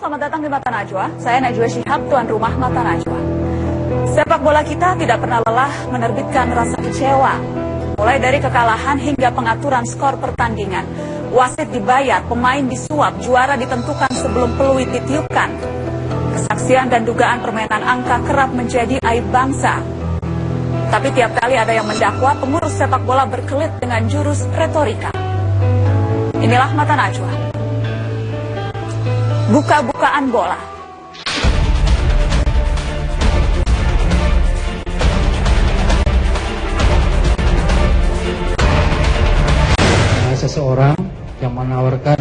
selamat datang di Mata Najwa. Saya Najwa Shihab, tuan rumah Mata Najwa. Sepak bola kita tidak pernah lelah menerbitkan rasa kecewa. Mulai dari kekalahan hingga pengaturan skor pertandingan. Wasit dibayar, pemain disuap, juara ditentukan sebelum peluit ditiupkan. Kesaksian dan dugaan permainan angka kerap menjadi aib bangsa. Tapi tiap kali ada yang mendakwa, pengurus sepak bola berkelit dengan jurus retorika. Inilah Mata Najwa. Buka-bukaan bola. Seseorang yang menawarkan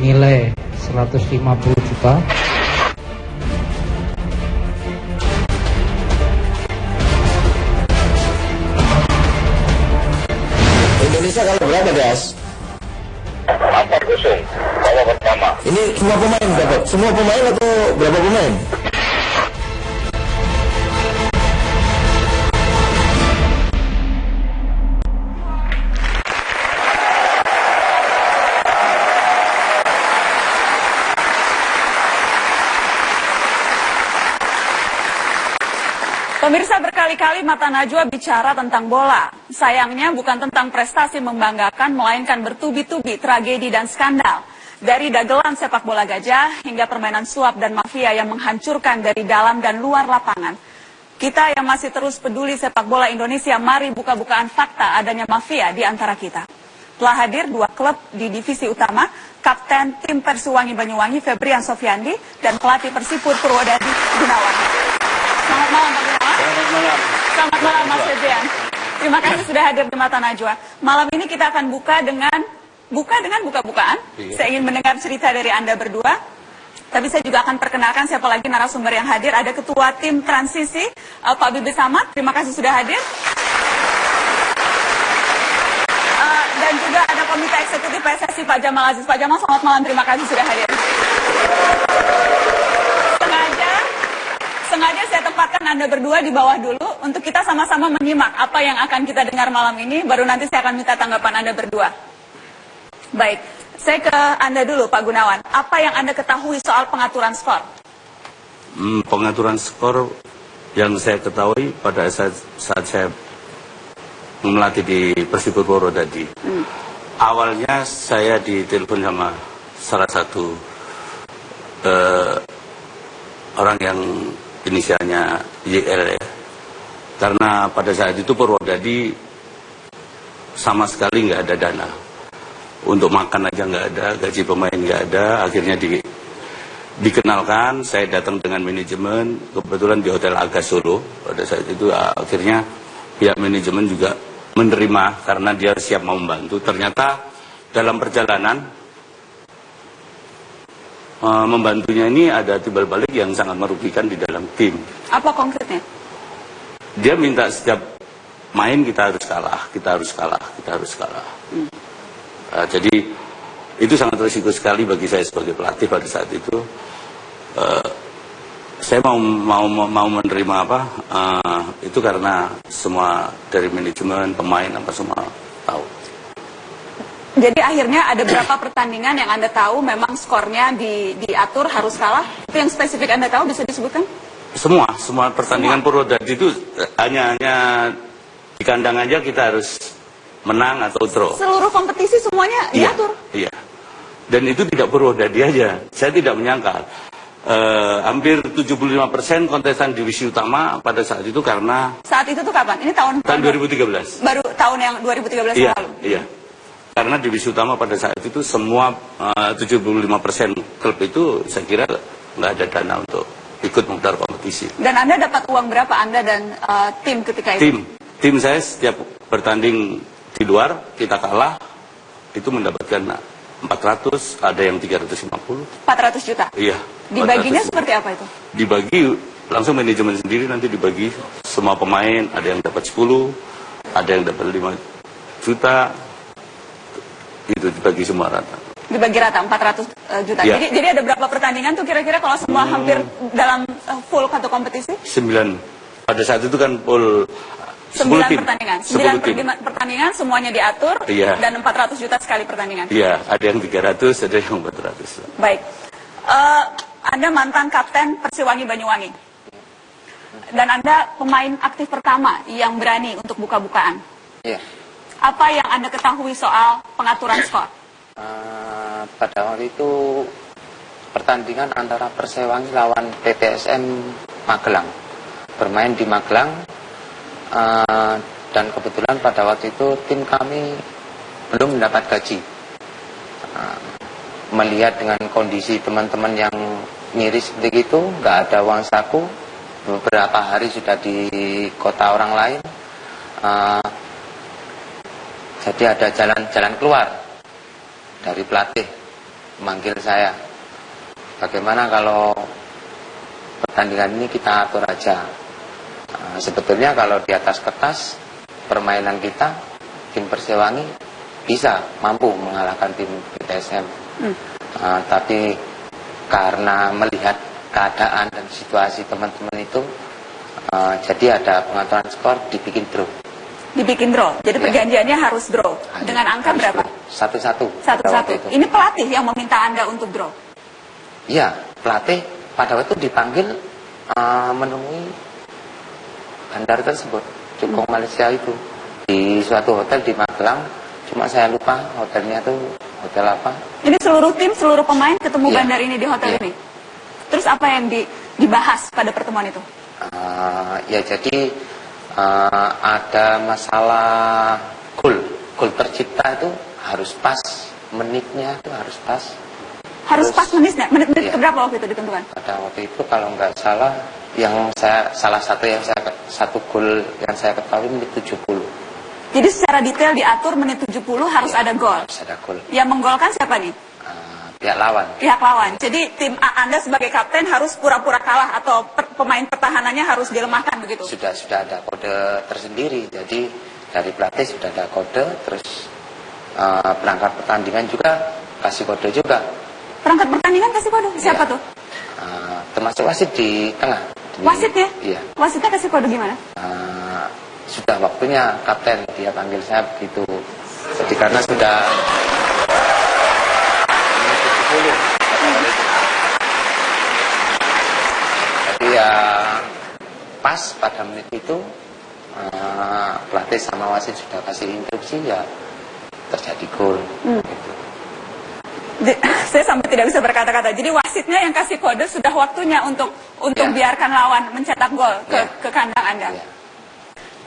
nilai 150 juta. Indonesia kalau berapa, Das? 4-0 babak pertama. Ini semua pemain dapat? Semua pemain atau berapa pemain? Pemirsa, berkali-kali Mata Najwa bicara tentang bola. Sayangnya bukan tentang prestasi membanggakan, melainkan bertubi-tubi tragedi dan skandal. Dari dagelan sepak bola gajah hingga permainan suap dan mafia yang menghancurkan dari dalam dan luar lapangan. Kita yang masih terus peduli sepak bola Indonesia, mari buka-bukaan fakta adanya mafia di antara kita. Telah hadir dua klub di divisi utama, Kapten tim Persiwangi Banyuwangi Febrian Sofiandi dan pelatih Persipur Purwodadi Gunawan. Selamat malam Pak Gunawan. Selamat malam. Selamat malam Mas Febrian. Terima kasih sudah hadir di Mata Najwa. Malam ini kita akan buka dengan buka-bukaan. Saya ingin mendengar cerita dari Anda berdua. Tapi saya juga akan perkenalkan siapa lagi narasumber yang hadir. Ada Ketua Tim Transisi, Pak Bibi Samad. Terima kasih sudah hadir. Dan juga ada Komite Eksekutif PSSI, Pak Jamal Aziz. Pak Jamal, selamat malam. Terima kasih sudah hadir. Sengaja saya tempatkan Anda berdua di bawah dulu untuk kita sama-sama menyimak apa yang akan kita dengar malam ini. Baru nanti saya akan minta tanggapan Anda berdua. Baik, saya ke Anda dulu Pak Gunawan. Apa yang Anda ketahui soal pengaturan skor? Pengaturan skor yang saya ketahui pada saat saya melatih di Persipur Purwodadi. Awalnya saya ditelepon sama salah satu orang yang inisialnya YL ya. Karena pada saat itu Purwodadi sama sekali nggak ada dana. Untuk makan aja nggak ada, gaji pemain nggak ada. Akhirnya dikenalkan, saya datang dengan manajemen, kebetulan di Hotel Aga Solo. Pada saat itu akhirnya pihak manajemen juga menerima karena dia siap mau membantu. Ternyata dalam perjalanan membantunya ini ada timbal balik yang sangat merugikan di dalam tim. Apa konkretnya? Dia minta setiap main kita harus kalah, kita harus kalah, kita harus kalah. Jadi itu sangat risiko sekali bagi saya sebagai pelatih pada saat itu. Saya mau menerima itu karena semua dari manajemen, pemain apa semua tahu. Jadi akhirnya ada berapa pertandingan yang Anda tahu memang skornya diatur harus kalah? Itu yang spesifik Anda tahu bisa disebutkan? Semua pertandingan Purwodadi itu hanya di kandang aja kita harus menang atau draw. Seluruh kompetisi semuanya diatur? Iya. Dan itu tidak Purwodadi aja. Saya tidak menyangka. Hampir 75% kontestan divisi utama pada saat itu karena... Saat itu tuh kapan? Ini tahun 2013. Baru tahun yang 2013 iya, lalu? Iya. Karena divisi utama pada saat itu semua 75% klub itu saya kira nggak ada dana untuk ikut menggelar kompetisi. Dan Anda dapat uang berapa Anda dan tim ketika itu? Tim saya setiap bertanding di luar kita kalah itu mendapatkan 400, ada yang 350. 400 juta? Iya. Dibaginya seperti apa itu? Dibagi langsung manajemen sendiri, nanti dibagi semua pemain, ada yang dapat 10, ada yang dapat 5 juta. Itu dibagi semua rata. Dibagi rata 400 juta. Ya. Jadi ada berapa pertandingan tuh kira-kira kalau semua hampir dalam full satu kompetisi? 9. Pada saat itu kan full 9 tim. pertandingan. 10 tim. Pertandingan semuanya diatur Iya. dan 400 juta sekali pertandingan. Iya, ada yang 300, ada yang 400. Baik. Anda mantan kapten Persiwangi Banyuwangi. Dan Anda pemain aktif pertama yang berani untuk buka-bukaan. Iya. Apa yang Anda ketahui soal pengaturan skor? Pada waktu itu pertandingan antara Persiwangi lawan PPSM Magelang. Bermain di Magelang. Dan kebetulan pada waktu itu tim kami belum mendapat gaji. Melihat dengan kondisi teman-teman yang miris seperti itu, nggak ada uang saku, beberapa hari sudah di kota orang lain, jadi ada jalan keluar dari pelatih memanggil saya, bagaimana kalau pertandingan ini kita atur aja. Sebetulnya kalau di atas kertas permainan kita, tim Persiwangi bisa mampu mengalahkan tim PTSM. Tapi karena melihat keadaan dan situasi teman-teman itu, jadi ada pengaturan skor, dibikin draw. Dibikin draw, jadi Ya. Perjanjiannya harus draw. Dengan angka Harus berapa? draw. Satu-satu. Satu-satu. Ini pelatih yang meminta Anda untuk draw. Iya, pelatih pada waktu itu dipanggil menemui bandar tersebut, Cukong Malaysia itu, di suatu hotel di Magelang. Cuma saya lupa hotelnya tuh hotel apa. Ini seluruh tim, seluruh pemain ketemu Iya. bandar ini di hotel Iya. ini. Terus apa yang dibahas pada pertemuan itu? Ya jadi ada masalah gol tercipta itu harus pas, menitnya itu harus pas. Harus Terus, pas menit iya. keberapa waktu itu ditentukan? Pada waktu itu kalau nggak salah, salah satu gol yang saya ketahui menit 70. Jadi secara detail diatur menit 70 harus Iya, ada gol. Harus ada gol. Yang menggolkan siapa nih? Pihak lawan. Pihak lawan. Jadi tim Anda sebagai kapten harus pura-pura kalah atau pemain pertahanannya harus dilemahkan begitu? Sudah ada kode tersendiri. Jadi dari pelatih sudah ada kode, terus perangkat pertandingan juga kasih kode juga. Perangkat pertandingan kasih kode? Siapa Iya. tuh? Termasuk wasit di tengah. Wasit ya? Iya. Wasitnya kasih kode gimana? Sudah waktunya kapten, dia panggil saya begitu. Jadi karena sudah 70. Jadi ya pas pada menit itu pelatih sama wasit sudah kasih instruksi, ya terjadi gol. Gitu. Saya sampai tidak bisa berkata-kata. Jadi wasitnya yang kasih kode sudah waktunya untuk Ya. biarkan lawan mencetak gol Ya. ke kandang Anda. Ya.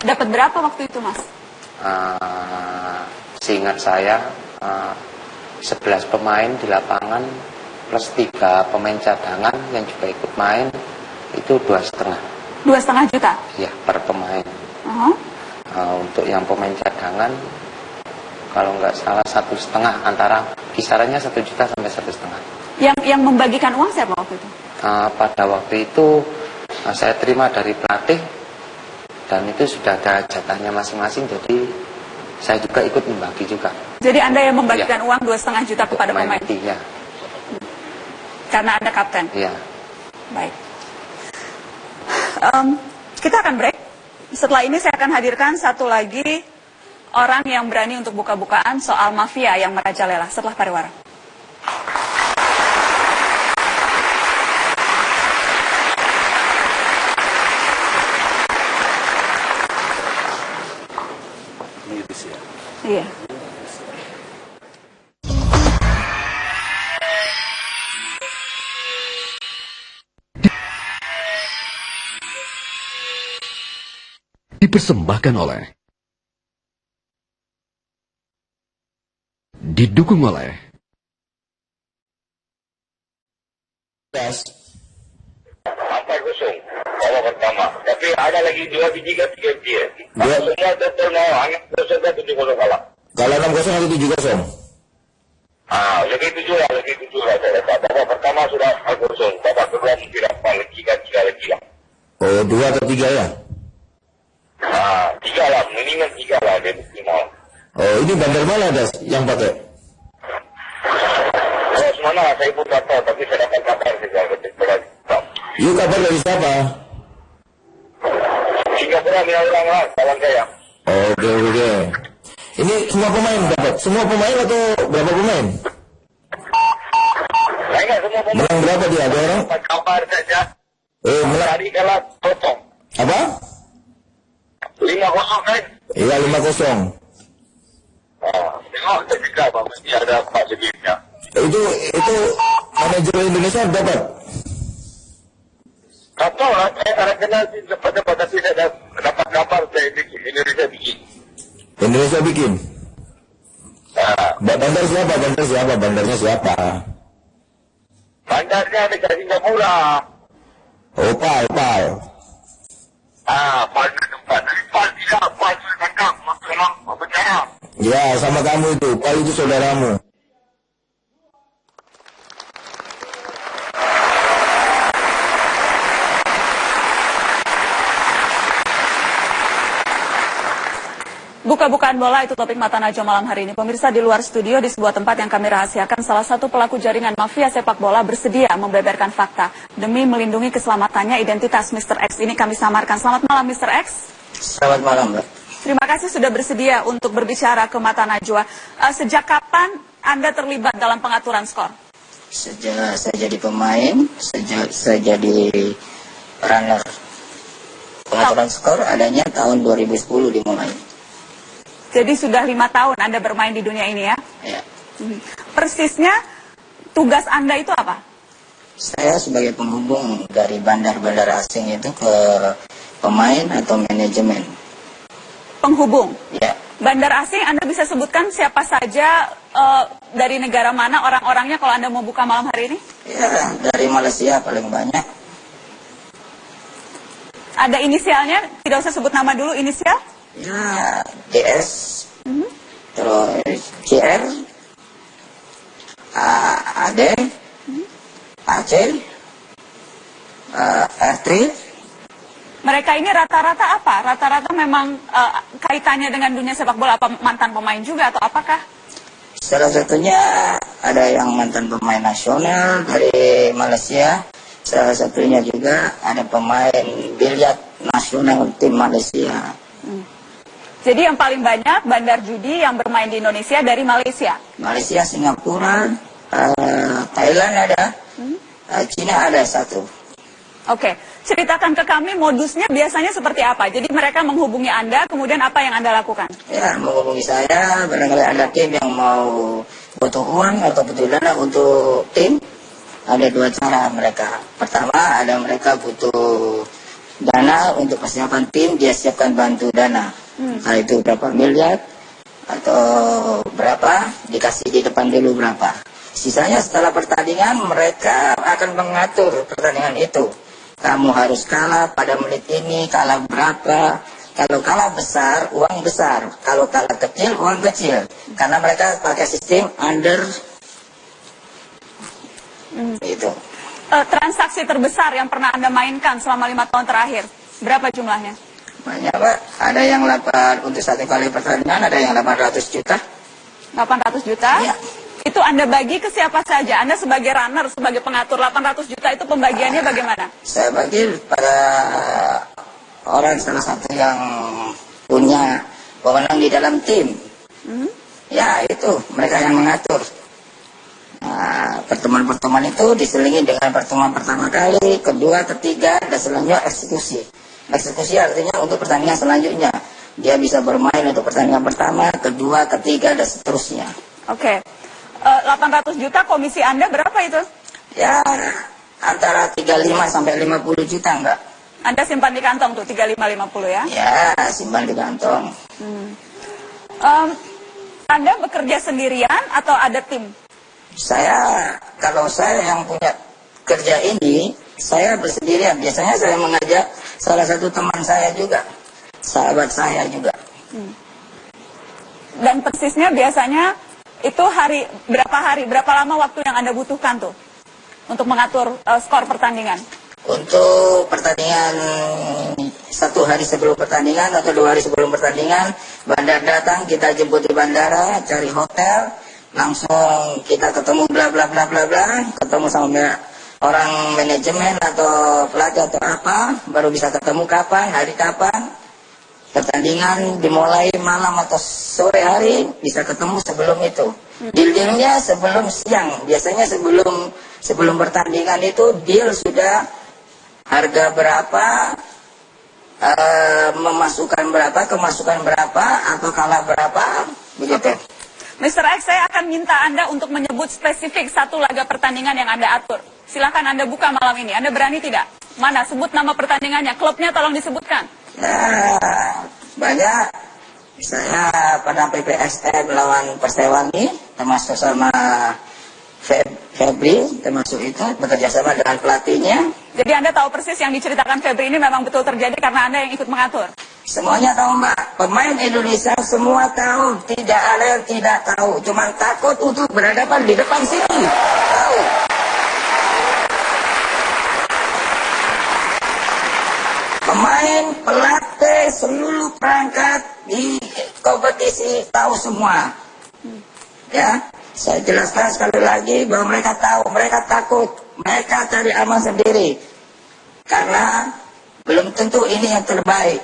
Dapat berapa waktu itu, Mas? Seingat saya 11 pemain di lapangan plus 3 pemain cadangan yang juga ikut main, itu 2,5. 2,5 juta? Ya, per pemain. Untuk yang pemain cadangan, kalau nggak salah 1,5, antara kisarannya 1 juta sampai 1,5. Yang membagikan uang siapa waktu itu? Pada waktu itu saya terima dari pelatih, dan itu sudah ada jatahnya masing-masing, jadi saya juga ikut membagi juga. Jadi Anda yang membagikan uang 2,5 juta Untuk kepada pemain? Ya. Karena Anda kapten? Iya. Baik. Kita akan break. Setelah ini saya akan hadirkan satu lagi orang yang berani untuk buka-bukaan soal mafia yang merajalela setelah pariwara. Iya. Dipersembahkan oleh, didukung oleh Gas. 4-0 babak pertama. Tapi ada lagi 2 biji ke 3 biji. Dua. Semua total mau hanya 7-0 kalah. Kalau 6-0 atau 7-0? Lebih 7 lah saya rasa. Babak pertama sudah 4-0. Babak kedua mungkin apa lagi lah. Oh, 2 atau 3 ya? 3 lah, minimal 3 lah dia minimal. Oh, ini bandar mana, Das, yang pakai? Kalau semana saya pun tak tahu, tapi saya dapat kabar saja. Yuk, kabar dari siapa? Singapura 5 orang lah kawan saya. Oke. Ini semua pemain dapat? Semua pemain atau berapa pemain? Saya ingat semua pemain. Menang berapa dia? Ada orang? Kabar saja. Menang. Tadi kalah kosong. Apa? 5-0 kan? Iya, 5-0. Tengok ketika Pak, mesti ada Pak Segitnya. Itu manajer Indonesia dapat? Tak tahu lah, saya tak kenal dapat tapi saya dapat kabar saya bikin, Indonesia bikin. Indonesia bikin? Bandar siapa? Bandarnya siapa? Bandarnya dekat Singapura. Opal. Bandar tempat. Dari Pal tidak, Pal sudah tangkap. Masalah, apa cara? Ya, sama kamu itu. Opal itu saudaramu. Buka-bukaan bola itu topik Mata Najwa malam hari ini. Pemirsa, di luar studio di sebuah tempat yang kami rahasiakan, salah satu pelaku jaringan mafia sepak bola bersedia membeberkan fakta. Demi melindungi keselamatannya, identitas Mr. X ini kami samarkan. Selamat malam Mr. X. Selamat malam, Mbak. Terima kasih sudah bersedia untuk berbicara ke Mata Najwa. Sejak kapan Anda terlibat dalam pengaturan skor? Sejak saya jadi pemain, sejak saya jadi runner. Pengaturan skor adanya tahun 2010 dimulai. Jadi sudah 5 tahun Anda bermain di dunia ini ya? Ya. Persisnya tugas Anda itu apa? Saya sebagai penghubung dari bandar-bandar asing itu ke pemain atau manajemen. Penghubung? Ya. Bandar asing Anda bisa sebutkan siapa saja dari negara mana orang-orangnya kalau Anda mau buka malam hari ini? Ya, dari Malaysia paling banyak. Ada inisialnya? Tidak usah sebut nama dulu, inisial? Ya, DS, terus CR, AD, AC, R3. Mereka ini rata-rata apa? Rata-rata memang kaitannya dengan dunia sepak bola, apa mantan pemain juga atau apakah? Salah satunya ada yang mantan pemain nasional dari Malaysia. Salah satunya juga ada pemain biliar nasional tim Malaysia. Jadi yang paling banyak bandar judi yang bermain di Indonesia dari Malaysia? Malaysia, Singapura, Thailand ada, Cina ada satu. Oke, ceritakan ke kami modusnya biasanya seperti apa? Jadi mereka menghubungi Anda, kemudian apa yang Anda lakukan? Ya, menghubungi saya, barangkali ada tim yang mau butuh uang atau butuh dana untuk tim. Ada 2 cara mereka. Pertama, ada mereka butuh dana untuk persiapan tim, dia siapkan bantu dana. Nah, itu berapa miliar atau berapa, dikasih di depan dulu berapa. Sisanya setelah pertandingan mereka akan mengatur pertandingan itu. Kamu harus kalah pada menit ini, kalah berapa. Kalau kalah besar, uang besar. Kalau kalah kecil, uang kecil. Karena mereka pakai sistem under. Itu. Transaksi terbesar yang pernah Anda mainkan selama 5 tahun terakhir, berapa jumlahnya? Banyak, Pak. Ada yang 8 untuk 1 kali pertandingan, ada yang 800 juta. 800 juta? Iya. Itu Anda bagi ke siapa saja? Anda sebagai runner, sebagai pengatur 800 juta itu pembagiannya bagaimana? Saya bagi pada orang salah satu yang punya wewenang di dalam tim. Ya, itu mereka yang mengatur. Nah, pertemuan-pertemuan itu diselingi dengan pertemuan pertama kali, kedua, ketiga, dan selanjutnya eksekusi. Eksekusi artinya untuk pertandingan selanjutnya. Dia bisa bermain untuk pertandingan pertama, kedua, ketiga, dan seterusnya. Oke. 800 juta komisi Anda berapa itu? Ya, antara 35 sampai 50 juta enggak? Anda simpan di kantong tuh, 35-50 ya? Ya, simpan di kantong. Anda bekerja sendirian atau ada tim? Kalau saya yang punya kerja ini, saya bersendirian. Biasanya saya mengajak salah satu teman saya juga, sahabat saya juga. Dan persisnya biasanya itu berapa lama waktu yang Anda butuhkan tuh untuk mengatur skor pertandingan? Untuk pertandingan 1 hari sebelum pertandingan atau 2 hari sebelum pertandingan, bandar datang, kita jemput di bandara, cari hotel, langsung kita ketemu bla bla bla bla bla, ketemu sama orang manajemen atau pelatih atau apa, baru bisa ketemu kapan, hari kapan. pertandingan dimulai malam atau sore hari, bisa ketemu sebelum itu. Dealnya sebelum siang, biasanya sebelum pertandingan itu deal sudah harga berapa, memasukkan berapa, kemasukan berapa, atau kalah berapa, begitu. Mr. X, saya akan minta Anda untuk menyebut spesifik satu laga pertandingan yang Anda atur. Silahkan Anda buka malam ini. Anda berani tidak? Mana? Sebut nama pertandingannya. Klubnya tolong disebutkan. Ya, banyak. Saya pada PPSM lawan Persewangi, termasuk sama Febri, termasuk itu, bekerja sama dengan pelatihnya. Jadi Anda tahu persis yang diceritakan Febri ini memang betul terjadi karena Anda yang ikut mengatur? Semuanya tahu, Mbak. Pemain Indonesia semua tahu. Tidak ada yang tidak tahu. Cuma takut untuk berhadapan di depan sini. Tahu. Pemain, pelatih, seluruh perangkat di kompetisi tahu semua. Ya, saya jelaskan sekali lagi bahwa mereka tahu, mereka takut, mereka cari aman sendiri. Karena belum tentu ini yang terbaik.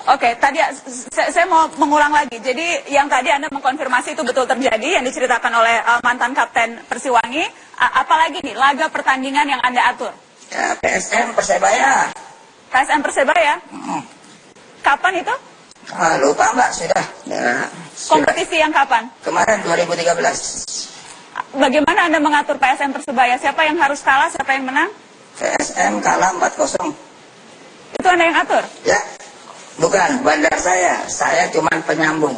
Oke, tadi saya mau mengulang lagi. Jadi yang tadi Anda mengkonfirmasi itu betul terjadi, yang diceritakan oleh mantan Kapten Persiwangi. Apalagi nih, laga pertandingan yang Anda atur? Ya, PSM Persebaya. PSM Persebaya? Kapan itu? Lupa, Mbak, sudah. Ya, kompetisi yang kapan? Kemarin 2013. Bagaimana Anda mengatur PSM Persebaya? Siapa yang harus kalah, siapa yang menang? PSM kalah 4-0. Itu Anda yang atur? Ya. Bukan, bandar saya cuma penyambung.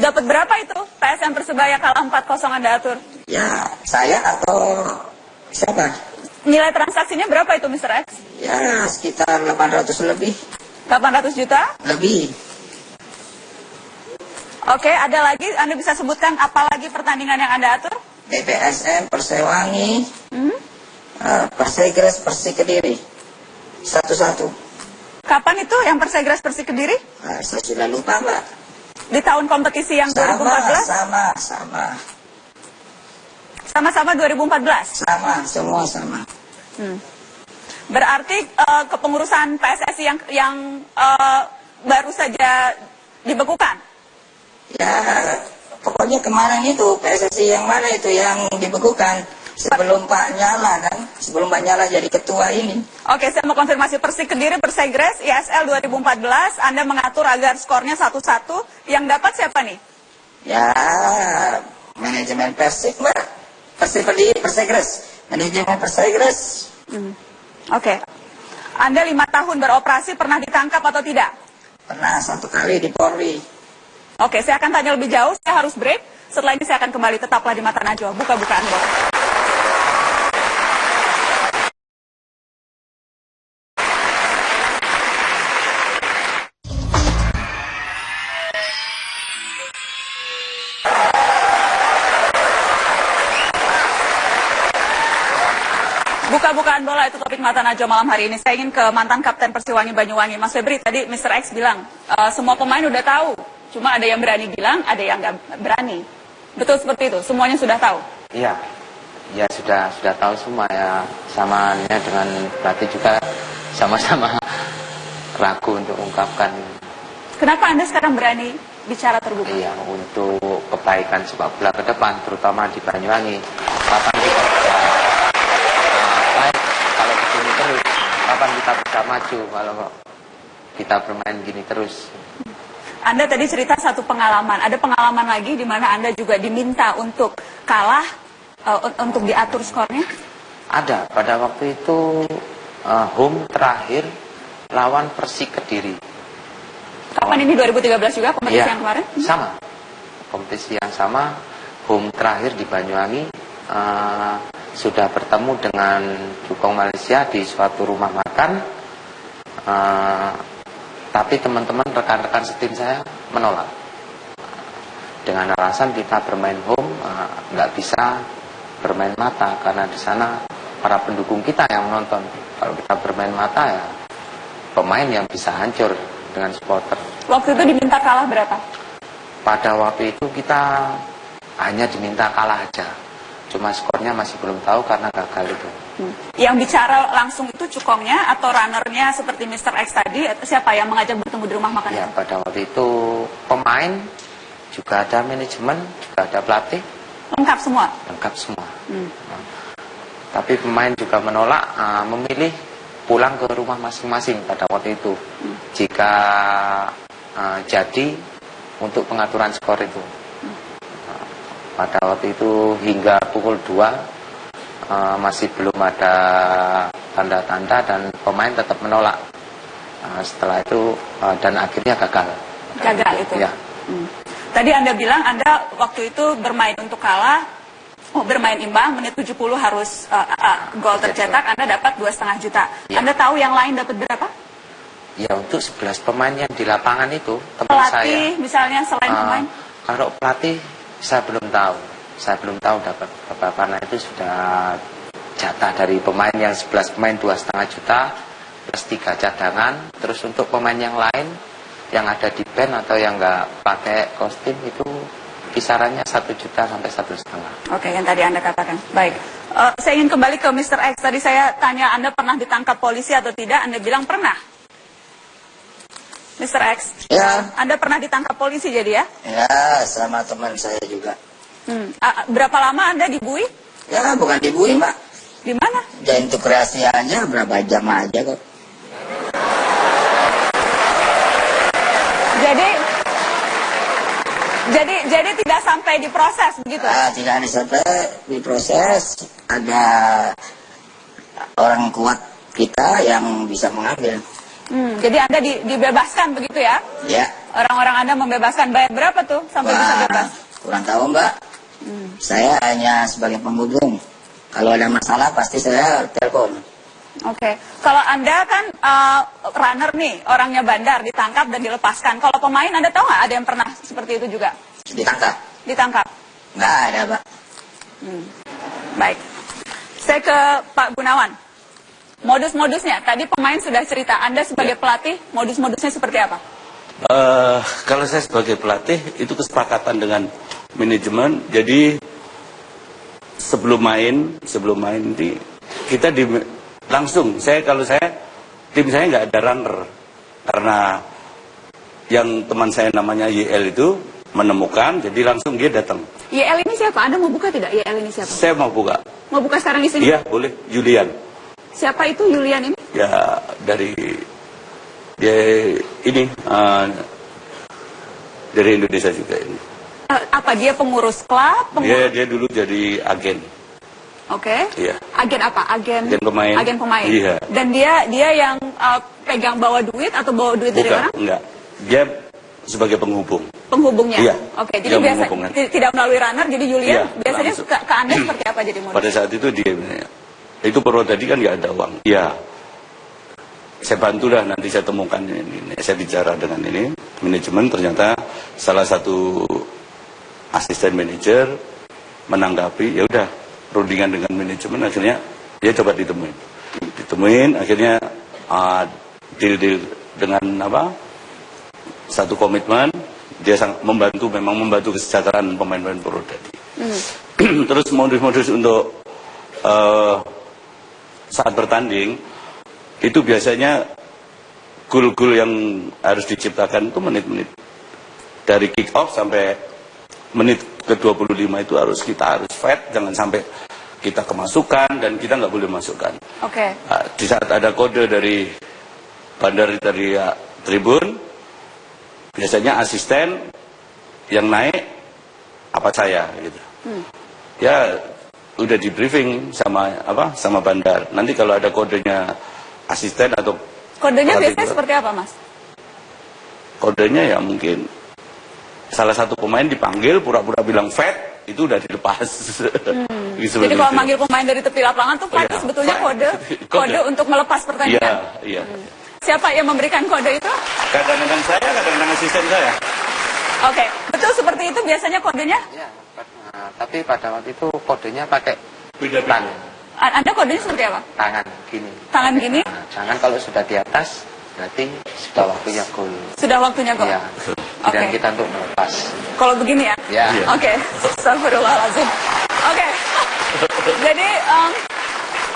Dapat berapa itu PSM Persebaya kalah 4-0 Anda atur? Ya, saya atau siapa? Nilai transaksinya berapa itu, Mr. X? Ya, sekitar 800 lebih. 800 juta? Lebih. Oke, ada lagi, Anda bisa sebutkan apa lagi pertandingan yang Anda atur? PPSM, Persewangi, Persegres, Persik Kediri. 1-1. Kapan itu yang Persegres Persik Kediri? Saya sudah lupa, Mbak. Di tahun kompetisi yang 2014? Sama. Sama-sama 2014? Sama, semua sama. Berarti kepengurusan PSSI yang baru saja dibekukan? Ya, pokoknya kemarin itu PSSI yang mana itu yang dibekukan? Sebelum Pak Nyala kan, sebelum Pak Nyala jadi ketua ini. Oke, saya mau konfirmasi Persik Kediri, Persegres, ISL 2014, Anda mengatur agar skornya 1-1, yang dapat siapa nih? Ya, manajemen Persik, Mbak. Persik Kediri, Persegres. Manajemen Persegres. Oke. Anda 5 tahun beroperasi, pernah ditangkap atau tidak? Pernah 1 kali di Polri. Oke, saya akan tanya lebih jauh, saya harus break. Setelah ini saya akan kembali, tetaplah di Mata Najwa. Buka-bukaan bola. Buka-bukaan bola itu topik Mata Najwa malam hari ini. Saya ingin ke mantan Kapten Persiwangi Banyuwangi, Mas Febri. Tadi Mr. X bilang, semua pemain udah tahu. Cuma ada yang berani bilang, ada yang nggak berani. Betul seperti itu? Semuanya sudah tahu? Iya, ya sudah tahu semua ya. Samanya dengan pelatih juga sama-sama ragu untuk ungkapkan. Kenapa Anda sekarang berani bicara terbuka? Iya, untuk kebaikan sepak bola ke depan, terutama di Banyuwangi. Kapan kita bisa baik kalau begini terus? Kapan kita bisa maju kalau kita bermain gini terus? Anda tadi cerita satu pengalaman. Ada pengalaman lagi di mana Anda juga diminta untuk kalah, untuk diatur skornya? Ada. Pada waktu itu home terakhir lawan Persik Kediri. Kapan ini, 2013 juga kompetisi yang kemarin? Sama. Kompetisi yang sama, home terakhir di Banyuwangi, sudah bertemu dengan Jukong Malaysia di suatu rumah makan. Tapi teman-teman, rekan-rekan setim saya menolak. Dengan alasan kita bermain home, nggak bisa bermain mata. Karena di sana para pendukung kita yang menonton. Kalau kita bermain mata ya pemain yang bisa hancur dengan supporter. Waktu itu diminta kalah berapa? Pada waktu itu kita hanya diminta kalah aja. Cuma skornya masih belum tahu karena gagal itu. Yang bicara langsung itu cukongnya atau runnernya seperti Mr. X tadi, atau siapa yang mengajak bertemu di rumah makan Ya, itu? pada waktu itu pemain, juga ada manajemen, juga ada pelatih. Lengkap semua? Lengkap semua. Nah, tapi pemain juga menolak memilih pulang ke rumah masing-masing pada waktu itu. Jika jadi untuk pengaturan skor itu. Pada waktu itu hingga pukul 2 masih belum ada tanda-tanda dan pemain tetap menolak. Setelah itu dan akhirnya gagal. Gagal itu? Ya. Tadi Anda bilang Anda waktu itu bermain untuk kalah, bermain imbang, menit 70 harus gol tercetak, Anda dapat 2,5 juta. Ya. Anda tahu yang lain dapat berapa? Ya, untuk 11 pemain yang di lapangan itu, teman Pelatih saya. misalnya selain pemain? Kalau pelatih, saya belum tahu. Saya belum tahu dapat berapa, karena itu sudah jatah dari pemain yang 11 pemain 2,5 juta, plus 3 cadangan. Terus untuk pemain yang lain, yang ada di band atau yang nggak pakai kostum itu kisarannya 1 juta sampai 1,5. Oke, yang tadi Anda katakan. Baik. Saya ingin kembali ke Mr. X. Tadi saya tanya Anda pernah ditangkap polisi atau tidak, Anda bilang pernah. Mr. X, Ya. Anda pernah ditangkap polisi jadi ya? Ya, sama teman saya juga. Berapa lama Anda dibui? Ya, bukan dibui, Mbak. Di mana? Dan untuk kerahasiaannya berapa jam aja kok. Jadi tidak sampai diproses begitu? Tidak ada sampai diproses. Ada orang kuat kita yang bisa mengambil. Jadi Anda dibebaskan begitu ya? Ya. Orang-orang Anda membebaskan, bayar berapa tuh sampai bisa bebas? Kurang tahu, Mbak. Saya hanya sebagai penghubung. Kalau ada masalah pasti saya telepon. Oke. Kalau Anda kan runner nih, orangnya bandar, ditangkap dan dilepaskan. Kalau pemain Anda tahu nggak ada yang pernah seperti itu juga? Ditangkap? Ditangkap? Nggak ada, Pak. Baik. Saya ke Pak Gunawan. Modus-modusnya, tadi pemain sudah cerita. Anda sebagai pelatih, modus-modusnya seperti apa? Kalau saya sebagai pelatih, itu kesepakatan dengan manajemen. Jadi sebelum main ini kita langsung. Tim saya nggak ada runner karena yang teman saya namanya YL itu menemukan, jadi langsung dia datang. YL ini siapa? Anda mau buka tidak? YL ini siapa? Saya mau buka. Mau buka sekarang di sini? Iya, boleh. Julian. Siapa itu Julian ini? Ya dari dari Indonesia juga ini. Apa dia pengurus klub? Dia dulu jadi agen. Oke. Iya. Agen apa? Agen pemain. Agen pemain. Iya. Dan dia yang pegang bawa duit atau bawa duit dari orang? Enggak. Dia sebagai penghubung. Penghubungnya. Iya. Oke. Jadi biasa tidak melalui runner. Jadi Julian iya, biasanya ke Anda seperti apa jadi modus? Pada saat itu dia itu Purwodadi kan nggak ada uang. Iya. Saya bantulah, nanti saya temukan ini. Saya bicara dengan ini manajemen, ternyata salah satu asisten manajer menanggapi, ya udah rundingan dengan manajemen, akhirnya dia coba ditemuin, akhirnya deal dengan satu komitmen, dia memang membantu kesejahteraan pemain-pemain Purwodadi. Terus modus-modus untuk saat bertanding itu biasanya gol-gol yang harus diciptakan itu menit-menit dari kick off sampai menit ke-25 itu kita harus fight, jangan sampai kita kemasukan dan kita nggak boleh masukkan. Oke. Di saat ada kode dari bandar dari tribun, biasanya asisten yang naik apa saya gitu. Ya udah di briefing sama bandar. Nanti kalau ada kodenya asisten atau kodenya biasanya seperti apa, Mas? Kodenya ya mungkin salah satu pemain dipanggil pura-pura bilang fat, itu udah dilepas. Jadi kalau manggil pemain dari tepi lapangan tuh pelatih sebetulnya kode untuk melepas pertandingan. Iya. Siapa yang memberikan kode itu? Kadang-kadang saya, kadang-kadang asisten saya. Oke, betul seperti itu biasanya kodenya? Ya, tapi pada waktu itu kodenya pakai Beda-beda. Anda kodenya seperti apa? tangan gini. Tangan gini? Tangan kalau sudah di atas berarti sudah waktunya gol. Sudah waktunya gol? Iya. Dan kita untuk melepas. Kalau begini ya? Ya. Oke. Astagfirullahaladzim. Oke. Jadi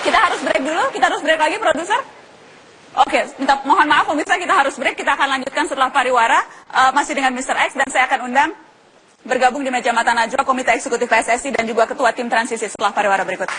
kita harus break dulu, kita harus break lagi, produser. Oke, mohon maaf pemirsa, kita harus break. Kita akan lanjutkan setelah pariwara masih dengan Mr. X, dan saya akan undang bergabung di meja Mata Najwa Komite Eksekutif PSSI dan juga Ketua Tim Transisi setelah pariwara berikut.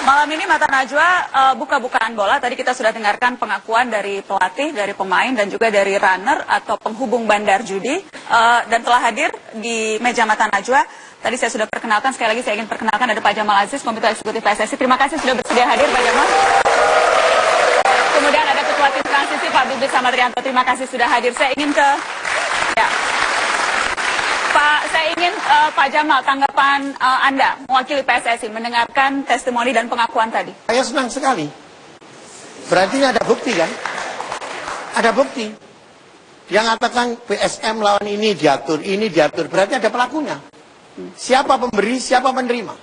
Malam ini Mata Najwa buka-bukaan bola. Tadi kita sudah dengarkan pengakuan dari pelatih, dari pemain, dan juga dari runner atau penghubung bandar judi. Dan telah hadir di meja Mata Najwa. Tadi saya sudah perkenalkan, sekali lagi saya ingin perkenalkan ada Pak Jamal Aziz, Komite Eksekutif PSSI. Terima kasih sudah bersedia hadir Pak Jamal. Kemudian ada Ketua Tim Transisi Pak Bibit Samadrianto. Terima kasih sudah hadir. Saya ingin ke... Ya. Pak, saya ingin Pak Jamal, tanggapan Anda mewakili PSSI mendengarkan testimoni dan pengakuan tadi. Saya senang sekali. Berarti ada bukti kan? Ada bukti. Yang katakan PSM lawan ini diatur. Berarti ada pelakunya. Siapa pemberi, siapa menerima.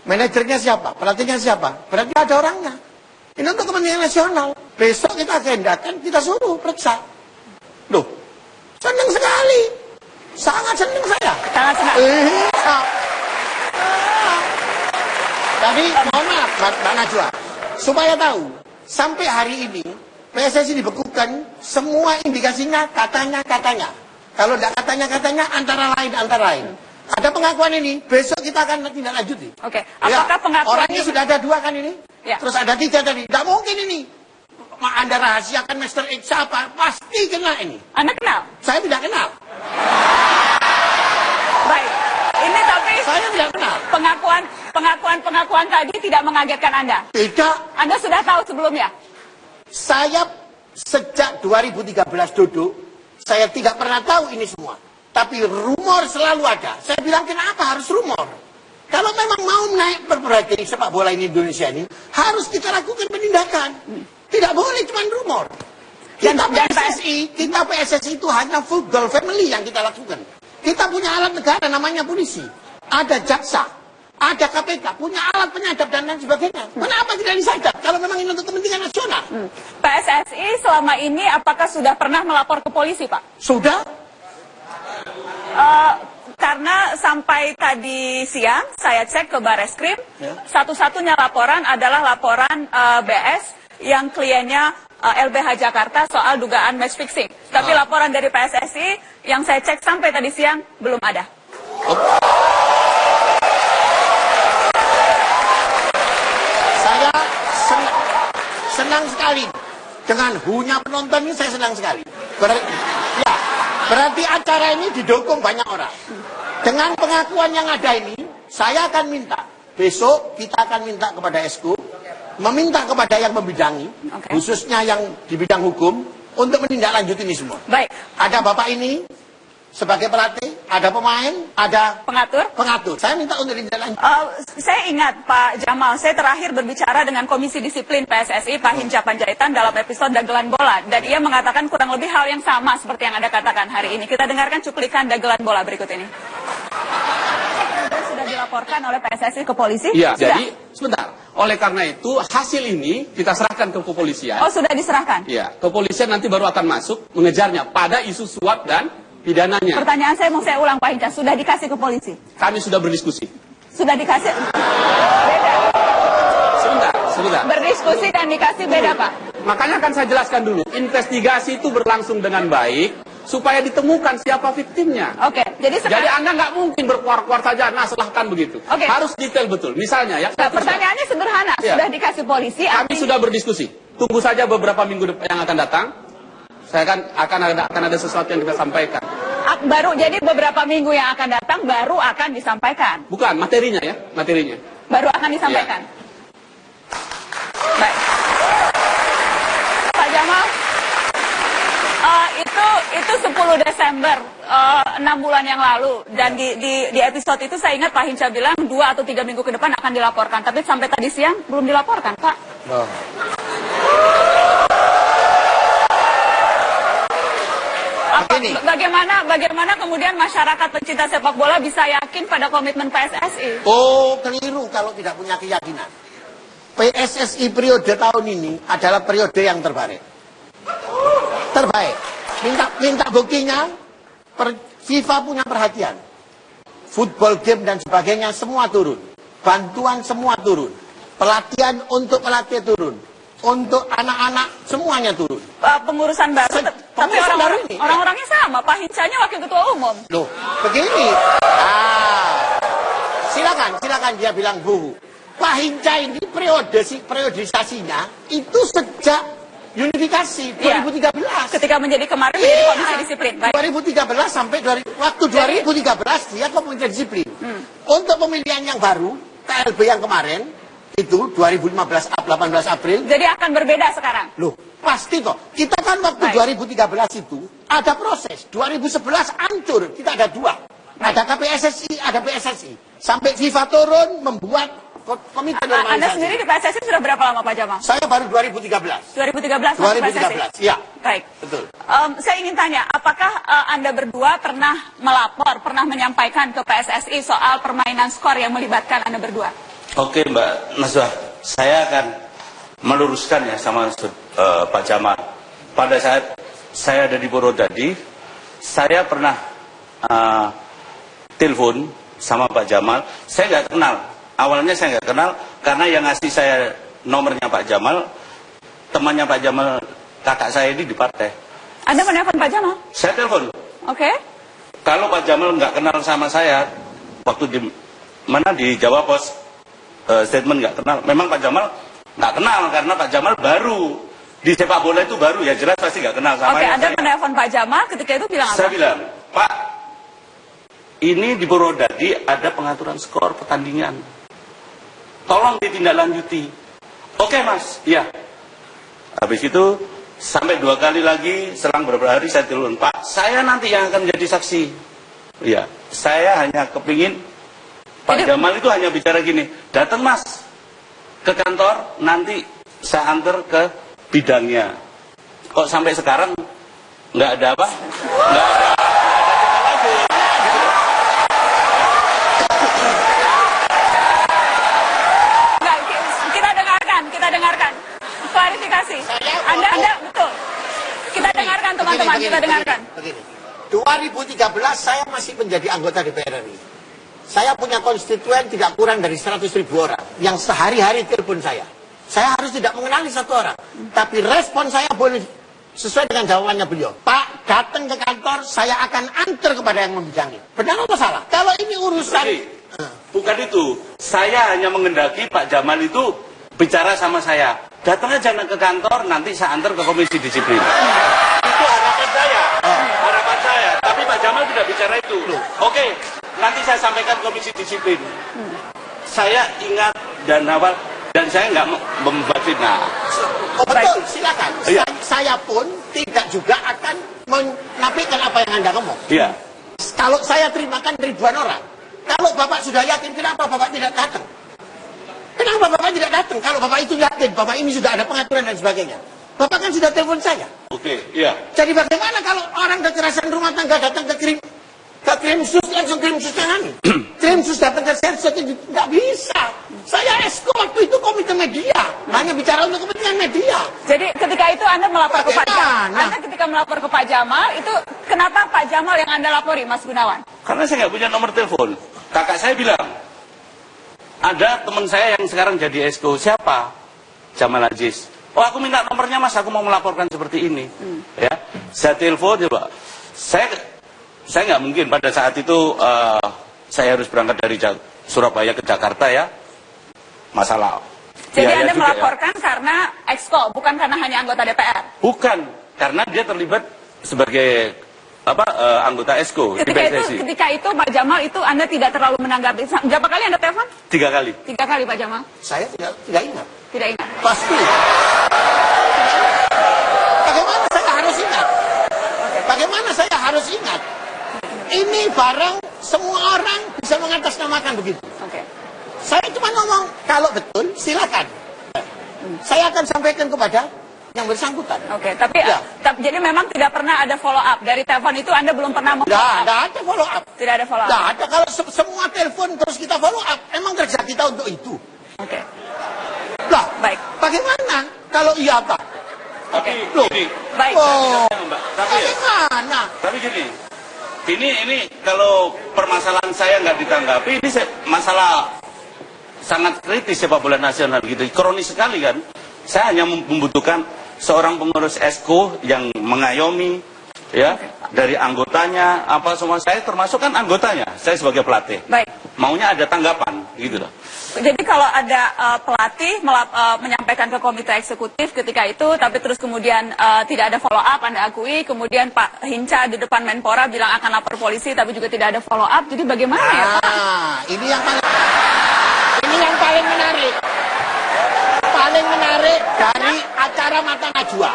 Manajernya siapa, pelatihnya siapa. Berarti ada orangnya. Ini untuk kepentingan nasional. Besok kita agendakan, kita suruh periksa. Loh, senang sekali. Sangat senang saya. Sangat senang. Tapi mohon maaf Mbak Najwa, supaya tahu, sampai hari ini PSSI dibekukan, semua indikasinya katanya. Kalau tidak katanya antara lain. Ada pengakuan ini, besok kita akan tindak lanjuti. Oke, apakah pengakuan orangnya ini... sudah ada 2 kan ini? Ya. Terus ada 3 tadi. Tidak mungkin ini. Anda rahasiakan Mr. X siapa? Pasti kena ini. Anda kenal? Saya tidak kenal. Baik, ini tapi Saya tidak kenal. pengakuan tadi tidak mengagetkan Anda? Tidak. Anda sudah tahu sebelumnya? Saya sejak 2013 duduk, saya tidak pernah tahu ini semua. Tapi rumor selalu ada. Saya bilang kenapa harus rumor? Kalau memang mau naik perbaiki sepak bola ini Indonesia ini, harus kita lakukan penindakan. Tidak boleh cuma rumor. Kita PSSI itu hanya football family yang kita lakukan. Kita punya alat negara namanya polisi. Ada jaksa, ada KPK, punya alat penyadap dan lain sebagainya. Kenapa tidak disadap kalau memang ini untuk kepentingan nasional? PSSI selama ini apakah sudah pernah melapor ke polisi, Pak? Sudah. Karena sampai tadi siang saya cek ke Bareskrim, satu-satunya laporan adalah laporan BS yang kliennya LBH Jakarta soal dugaan match fixing. Tapi laporan dari PSSI yang saya cek sampai tadi siang belum ada. Saya senang sekali dengan hunya penonton ini, saya senang sekali. Berarti acara ini didukung banyak orang. Dengan pengakuan yang ada ini, saya akan minta besok kita akan minta kepada Esku, meminta kepada yang membidangi, khususnya yang di bidang hukum, untuk menindaklanjuti ini semua. Baik. Ada bapak ini sebagai pelatih, ada pemain, ada pengatur. Saya minta untuk ditindaklanjuti. Saya ingat Pak Jamal, saya terakhir berbicara dengan Komisi Disiplin PSSI Pak Hinca Panjaitan dalam episode Dagelan Bola, dan ia mengatakan kurang lebih hal yang sama seperti yang Anda katakan hari ini. Kita dengarkan cuplikan Dagelan Bola berikut ini. Sudah dilaporkan oleh PSSI ke polisi? Iya, sudah. jadi sebentar. Oleh karena itu hasil ini kita serahkan ke kepolisian. Oh, sudah diserahkan? Iya, kepolisian nanti baru akan masuk mengejarnya pada isu suap dan pidananya. Pertanyaan saya mau saya ulang Pak Hinca, sudah dikasih ke polisi? Kami sudah berdiskusi. Sudah dikasih? Beda. Sebentar. Berdiskusi dan dikasih beda Pak? Makanya akan saya jelaskan dulu. Investigasi itu berlangsung dengan baik supaya ditemukan siapa viktimnya. Oke, jadi Anda nggak mungkin berkuar-kuar saja, nah silahkan begitu. Oke. Harus detail betul. Misalnya ya. Pertanyaannya sederhana, sudah dikasih polisi? Kami sudah berdiskusi. Tunggu saja beberapa minggu yang akan datang. Saya akan ada sesuatu yang kita sampaikan. Baru jadi beberapa minggu yang akan datang baru akan disampaikan. Bukan materinya ya, materinya. Baru akan disampaikan. Ya. Baik. Pak Jamal, itu 10 Desember 6 bulan yang lalu, dan di episode itu saya ingat Pak Hinca bilang 2 atau 3 minggu ke depan akan dilaporkan, tapi sampai tadi siang belum dilaporkan, Pak. Bagaimana kemudian masyarakat pencinta sepak bola bisa yakin pada komitmen PSSI? Oh, keliru kalau tidak punya keyakinan. PSSI periode tahun ini adalah periode yang terbaik. Terbaik. Minta buktinya, FIFA punya perhatian. Football game dan sebagainya semua turun. Bantuan semua turun. Pelatihan untuk pelatih turun. Untuk anak-anak semuanya turun. Pengurusan baru, tapi orang-orangnya sama. Pak Hincanya wakil ketua umum. Loh, begini. Silakan dia bilang bu. Pak Hinca ini periodisasinya itu sejak unifikasi 2013. Ketika menjadi kemarin menjadi komisi disiplin. Baik. 2013 sampai waktu 2013 dia komisi disiplin. Untuk pemilihan yang baru, KLB yang kemarin itu 2018 April. Jadi akan berbeda sekarang. Loh, pasti toh. Kita kan waktu 2013 itu ada proses. 2011 hancur. Kita ada dua. Ada KPSSI, ada PSSI. Sampai FIFA turun membuat komite normalisasi. Anda sendiri di PSSI sudah berapa lama Pak Jamal? Saya baru 2013. 2013 iya. Baik. Betul. Saya ingin tanya, apakah Anda berdua pernah melapor, pernah menyampaikan ke PSSI soal permainan skor yang melibatkan Anda berdua? Oke Mbak Naswah, saya akan meluruskan ya sama Pak Jamal. Pada saat saya ada di Purwodadi, saya pernah telepon sama Pak Jamal. Saya nggak kenal. Awalnya saya nggak kenal karena yang ngasih saya nomornya Pak Jamal, temannya Pak Jamal, kakak saya ini di partai. Anda menelpon Pak Jamal? Saya telepon. Oke. Kalau Pak Jamal nggak kenal sama saya, waktu di Jawa Pos, statement nggak kenal. Memang Pak Jamal nggak kenal karena Pak Jamal baru di sepak bola itu baru ya, jelas pasti nggak kenal sama Oke, Anda menelpon Pak Jamal ketika itu bilang apa? Saya bilang, Pak, ini di Purwodadi ada pengaturan skor pertandingan. Tolong ditindaklanjuti. Oke Mas, iya. Habis itu sampai 2 kali lagi selang beberapa hari saya telepon, Pak, saya nanti yang akan jadi saksi. Iya, saya hanya kepingin Pak Jamal itu hanya bicara gini, datang Mas ke kantor, nanti saya antar ke bidangnya. Kok sampai sekarang nggak ada apa? Nggak ada lagi. Nggak, kita dengarkan. Klarifikasi. Anda betul. Kita dengarkan teman-teman, kita dengarkan. Begini. 2013 saya masih menjadi anggota DPR RI. Saya punya konstituen tidak kurang dari 100.000 orang yang sehari-hari telepon saya. Saya harus tidak mengenali satu orang. Tapi respon saya boleh sesuai dengan jawabannya beliau. Pak, datang ke kantor, saya akan antar kepada yang membidangi. Benar atau salah? Kalau ini urusan... Bukan itu. Saya hanya mengendaki Pak Jamal itu bicara sama saya. Datang aja ke kantor, nanti saya antar ke komisi disiplin. Itu harapan saya. Harapan saya. Tapi Pak Jamal tidak bicara itu. Oke. Nanti saya sampaikan komisi disiplin. Saya ingat dan awal dan saya nggak membuat fitnah. Oh betul, silakan. Iya. Saya pun tidak juga akan menafikan apa yang Anda ngomong. Iya. Kalau saya terimakan ribuan orang, kalau Bapak sudah yakin, kenapa Bapak tidak datang? Kenapa Bapak tidak datang? Kalau Bapak itu yakin, Bapak ini sudah ada pengaturan dan sebagainya. Bapak kan sudah telepon saya. Oke, iya. Jadi bagaimana kalau orang kekerasan rumah tangga datang ke Krimsus, langsung Krimsus tangani. Krimsus datang ke Serset, tidak bisa. Saya esko waktu itu komite media. Hanya bicara untuk kepentingan media. Jadi ketika itu Anda melapor ke Pak Jamal. Anda ketika melapor ke Pak Jamal, itu kenapa Pak Jamal yang Anda lapori, Mas Gunawan? Karena saya nggak punya nomor telepon. Kakak saya bilang, ada teman saya yang sekarang jadi esko. Siapa? Jamal Aziz. Oh, aku minta nomornya Mas, aku mau melaporkan seperti ini. Ya, saya telepon coba. Saya nggak mungkin pada saat itu saya harus berangkat dari Surabaya ke Jakarta ya, masalah. Jadi Anda melaporkan ya, karena exco, bukan karena hanya anggota DPR? Bukan, karena dia terlibat sebagai anggota exco di PSSI. Ketika itu Pak Jamal itu Anda tidak terlalu menanggapi. Berapa kali Anda telepon? 3 kali. 3 kali Pak Jamal? Saya tidak ingat. Tidak ingat? Pasti. Bagaimana saya harus ingat? Bagaimana saya harus ingat? Ini barang semua orang bisa mengatasnamakan begitu. Oke. Saya cuma ngomong, kalau betul silakan. Saya akan sampaikan kepada yang bersangkutan. Oke, tapi Ya. jadi memang tidak pernah ada follow up dari telepon itu, Anda belum pernah follow up. Tidak ada follow up. Tidak ada follow up. Tidak ada. Kalau semua telepon terus kita follow up, emang kerja kita untuk itu. Oke. Lah, Baik. bagaimana kalau iya Pak? Tapi Loh. gini, Baik. Oh, Mbak, tapi ya, bagaimana? tapi gini, ini kalau permasalahan saya nggak ditanggapi, ini masalah sangat kritis sepak bola nasional gitu, kronis sekali kan. Saya hanya membutuhkan seorang pengurus esko yang mengayomi, ya, dari anggotanya, apa semua. Saya termasuk kan anggotanya, saya sebagai pelatih. Baik. Maunya ada tanggapan, gitu loh. Jadi kalau ada pelatih menyampaikan ke komite eksekutif ketika itu, tapi terus kemudian tidak ada follow up, Anda akui, kemudian Pak Hinca di depan Menpora bilang akan lapor polisi, tapi juga tidak ada follow up. Jadi bagaimana ya Pak? Ini yang paling menarik. Paling menarik dari acara Mata Najwa.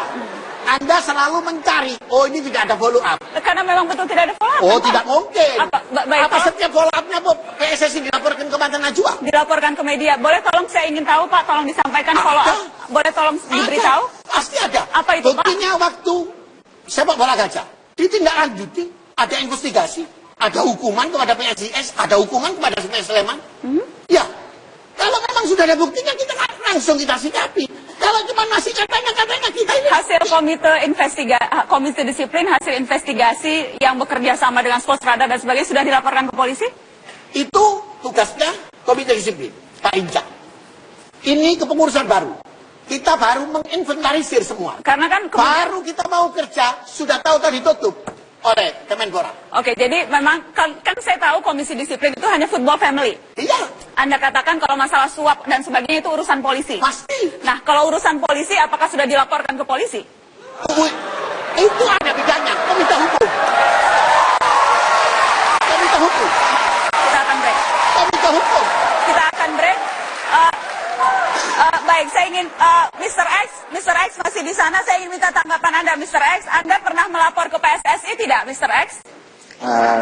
Anda selalu mencari, oh ini tidak ada follow up. Karena memang betul tidak ada follow up. Oh, Pak. tidak mungkin. Baik, Apa setiap follow up-nya PSSI dilaporkan ke Mata Najwa? dilaporkan ke media. Boleh tolong, saya ingin tahu Pak, tolong disampaikan follow up. Boleh tolong diberitahu? Pasti ada. Apa itu, Pak? Buktinya waktu sepak bola gajah ditindaklanjuti, ada investigasi, ada hukuman kepada PSIS, ada hukuman kepada PS Sleman. Ya, kalau memang sudah ada buktinya kita langsung kita sikapi. Kalau cuma masih katanya kita ini. Hasil komite disiplin, hasil investigasi yang bekerja sama dengan Sports Radar dan sebagainya sudah dilaporkan ke polisi? Itu tugasnya komite disiplin, Pak Hinca. Ini kepengurusan baru. Kita baru menginventarisir semua. Karena kan baru kita mau kerja, sudah tahu tadi ditutup oleh Kemenpora. Oke, jadi memang kan saya tahu komisi disiplin itu hanya football family. Iya. Anda katakan kalau masalah suap dan sebagainya itu urusan polisi. Pasti. Nah, kalau urusan polisi, apakah sudah dilaporkan ke polisi? Itu ada bidangnya, komite hukum. Komite hukum. Kita akan break. Komite hukum. Kita akan break. Baik, saya ingin Mr. X masih di sana. Saya ingin minta tanggapan Anda, Mr. X. Anda pernah melapor ke PSSI tidak, Mr. X?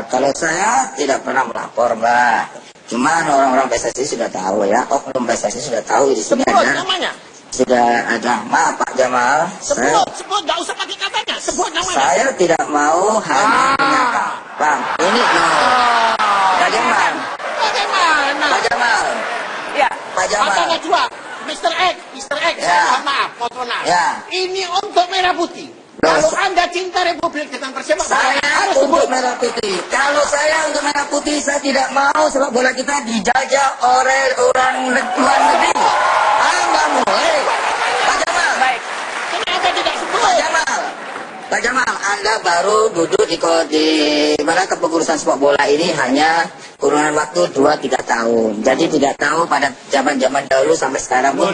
Kalau saya tidak pernah melapor, Mbak. Cuman orang-orang PSSI sudah tahu ya. Oknum PSSI sudah tahu di sini Sebut ada. namanya. Sudah ada. Maaf Pak Jamal. Sebut, nggak usah pakai katanya. Sebut namanya. Saya tidak mau hanya menyangka. Bang, ini Pak Jamal. Bagaimana? Pak Jamal. Ya. Pak Jamal. Mata Najwa, Mr. X, Ya. saya mohon maaf, Ya. Ini untuk merah putih. Kalau Anda cinta Republik dengan persepak bola, Saya harus untuk sebut. merah putih. Kalau saya untuk merah putih, saya tidak mau sepak bola kita dijajah oleh orang luar negeri. Nggak boleh. Pak Jamal. Baik. Kenapa tidak sebut? Pak Jamal, Anda baru duduk di mana kepengurusan sepak bola ini hanya kurungan waktu 2-3 tahun. Jadi tidak tahu pada zaman-zaman dahulu sampai sekarang pun.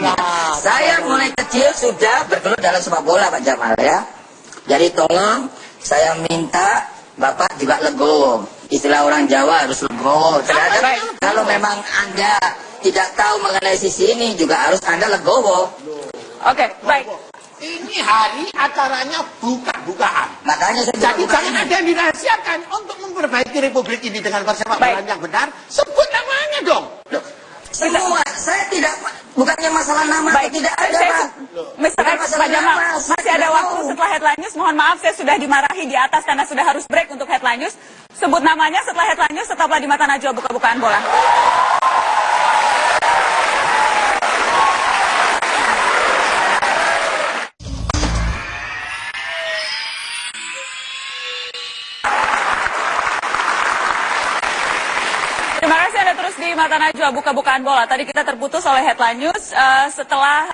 Saya mulai kecil sudah bergelut dalam sepak bola, Pak Jamal ya. Jadi tolong saya minta Bapak juga legowo. Istilah orang Jawa harus legowo. Terhadap kalau memang Anda tidak tahu mengenai sisi ini juga harus Anda legowo. Oke, baik. Ini hari acaranya buka-bukaan. Makanya saya Jadi jangan ada yang dirahasiakan untuk memperbaiki Republik ini dengan persepak bola yang benar. Sebut namanya dong. Semua, saya tidak, bukannya masalah nama atau tidak ada, Pak. Mr. X, Pak Jamal, masih ada waktu setelah headline news. Mohon maaf, saya sudah dimarahi di atas karena sudah harus break untuk headline news. Sebut namanya setelah headline news, tetaplah di Mata Najwa buka-bukaan bola. Terima kasih Anda terus di Mata Najwa buka-bukaan bola. Tadi kita terputus oleh headline news setelah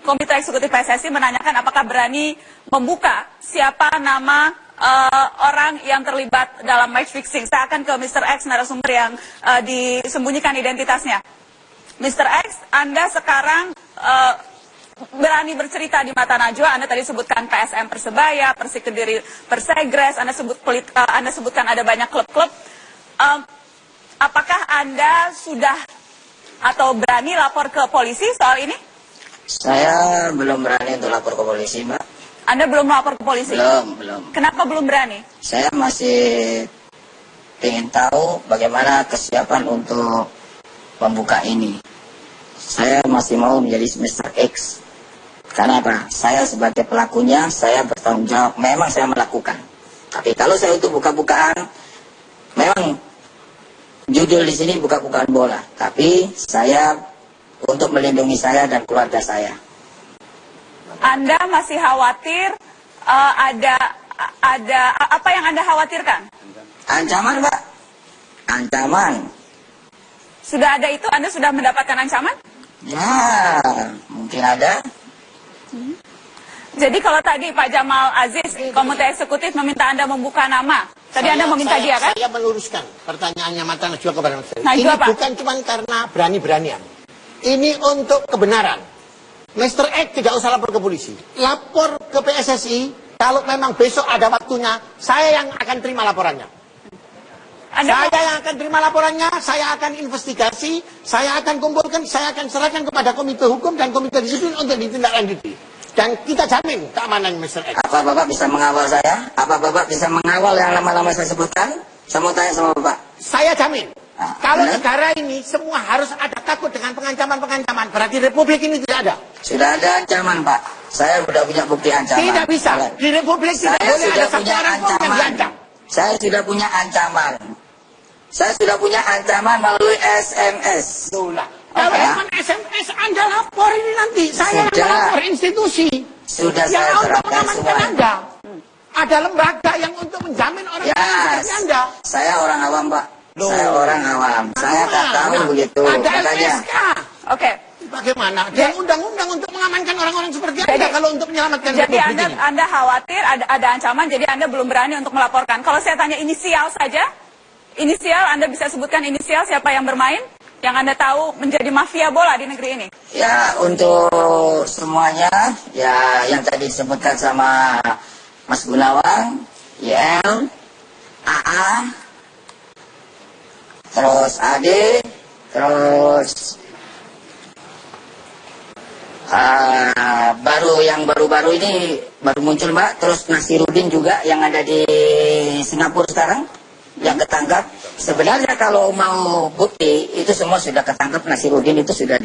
Komite Eksekutif PSSI menanyakan apakah berani membuka siapa nama orang yang terlibat dalam match fixing. Saya akan ke Mr. X, narasumber yang disembunyikan identitasnya. Mr. X, Anda sekarang berani bercerita di Mata Najwa. Anda tadi sebutkan PSM Persebaya, Persik Kediri, Persegres. Anda sebutkan ada banyak klub-klub. Apakah Anda sudah atau berani lapor ke polisi soal ini? Saya belum berani untuk lapor ke polisi, Mbak. Anda belum lapor ke polisi? Belum. Kenapa belum berani? Saya masih ingin tahu bagaimana kesiapan untuk membuka ini. Saya masih mau menjadi Mr. X. Karena apa? Saya sebagai pelakunya, saya bertanggung jawab. Memang saya melakukan. Tapi kalau saya untuk buka-bukaan, memang judul di sini buka-bukaan bola. Tapi saya untuk melindungi saya dan keluarga saya. Anda masih khawatir ada apa yang Anda khawatirkan? Ancaman, Pak. Ancaman. Sudah ada itu? Anda sudah mendapatkan ancaman? Ya, mungkin ada. Jadi kalau tadi Pak Jamal Aziz, Komite Eksekutif meminta Anda membuka nama. Tadi Anda meminta dia kan? Saya meluruskan pertanyaannya Mata Najwa kepada Mas Ferry. Najwa, Ini Pak. bukan cuma karena berani-beranian. Ini untuk kebenaran. Mr. X tidak usah lapor ke polisi. Lapor ke PSSI. Kalau memang besok ada waktunya, saya yang akan terima laporannya. Saya yang akan terima laporannya, saya akan investigasi, saya akan kumpulkan, saya akan serahkan kepada Komite Hukum dan Komite Disiplin untuk ditindaklanjuti. Dan kita jamin keamanan Mr. X. Apa Bapak bisa mengawal saya? Apa Bapak bisa mengawal yang lama-lama saya sebutkan? Saya mau tanya sama Bapak. Saya jamin. Nah, Kalau benar? negara ini semua harus ada takut dengan pengancaman-pengancaman, berarti Republik ini tidak ada. Sudah ada ancaman, Pak. Saya sudah punya bukti ancaman. Tidak bisa. Di Republik tidak Saya boleh sudah ada satu punya orang pun yang ancaman. diancam. Saya sudah punya ancaman. Saya sudah punya ancaman melalui SMS. Itulah. Kalau Ya. cuma SMS, Anda lapor ini nanti. Saya yang Sudah. melapor institusi. Sudah yang saya untuk serahkan mengamankan semua. Anda. Ada lembaga yang untuk menjamin orang-orang Ya, seperti Anda. saya orang awam, Pak. Loh. Saya orang awam. Saya tak tahu begitu. Ada Makanya, LPSK. Oke. Bagaimana? Dan undang-undang untuk mengamankan orang-orang seperti Anda Jadi- kalau untuk menyelamatkan Jadi Republik ini. Anda khawatir ada ancaman, jadi Anda belum berani untuk melaporkan. Kalau saya tanya inisial saja, inisial Anda bisa sebutkan inisial siapa yang bermain, yang Anda tahu menjadi mafia bola di negeri ini. ya untuk semuanya, ya yang tadi disebutkan sama Mas Gunawan, YL, AA, terus AD, terus yang baru-baru ini baru muncul, Mbak. Terus Nasirudin juga yang ada di Singapura sekarang yang ketangkap. Sebenarnya kalau mau bukti itu semua sudah ketangkap. Nasirudin itu sudah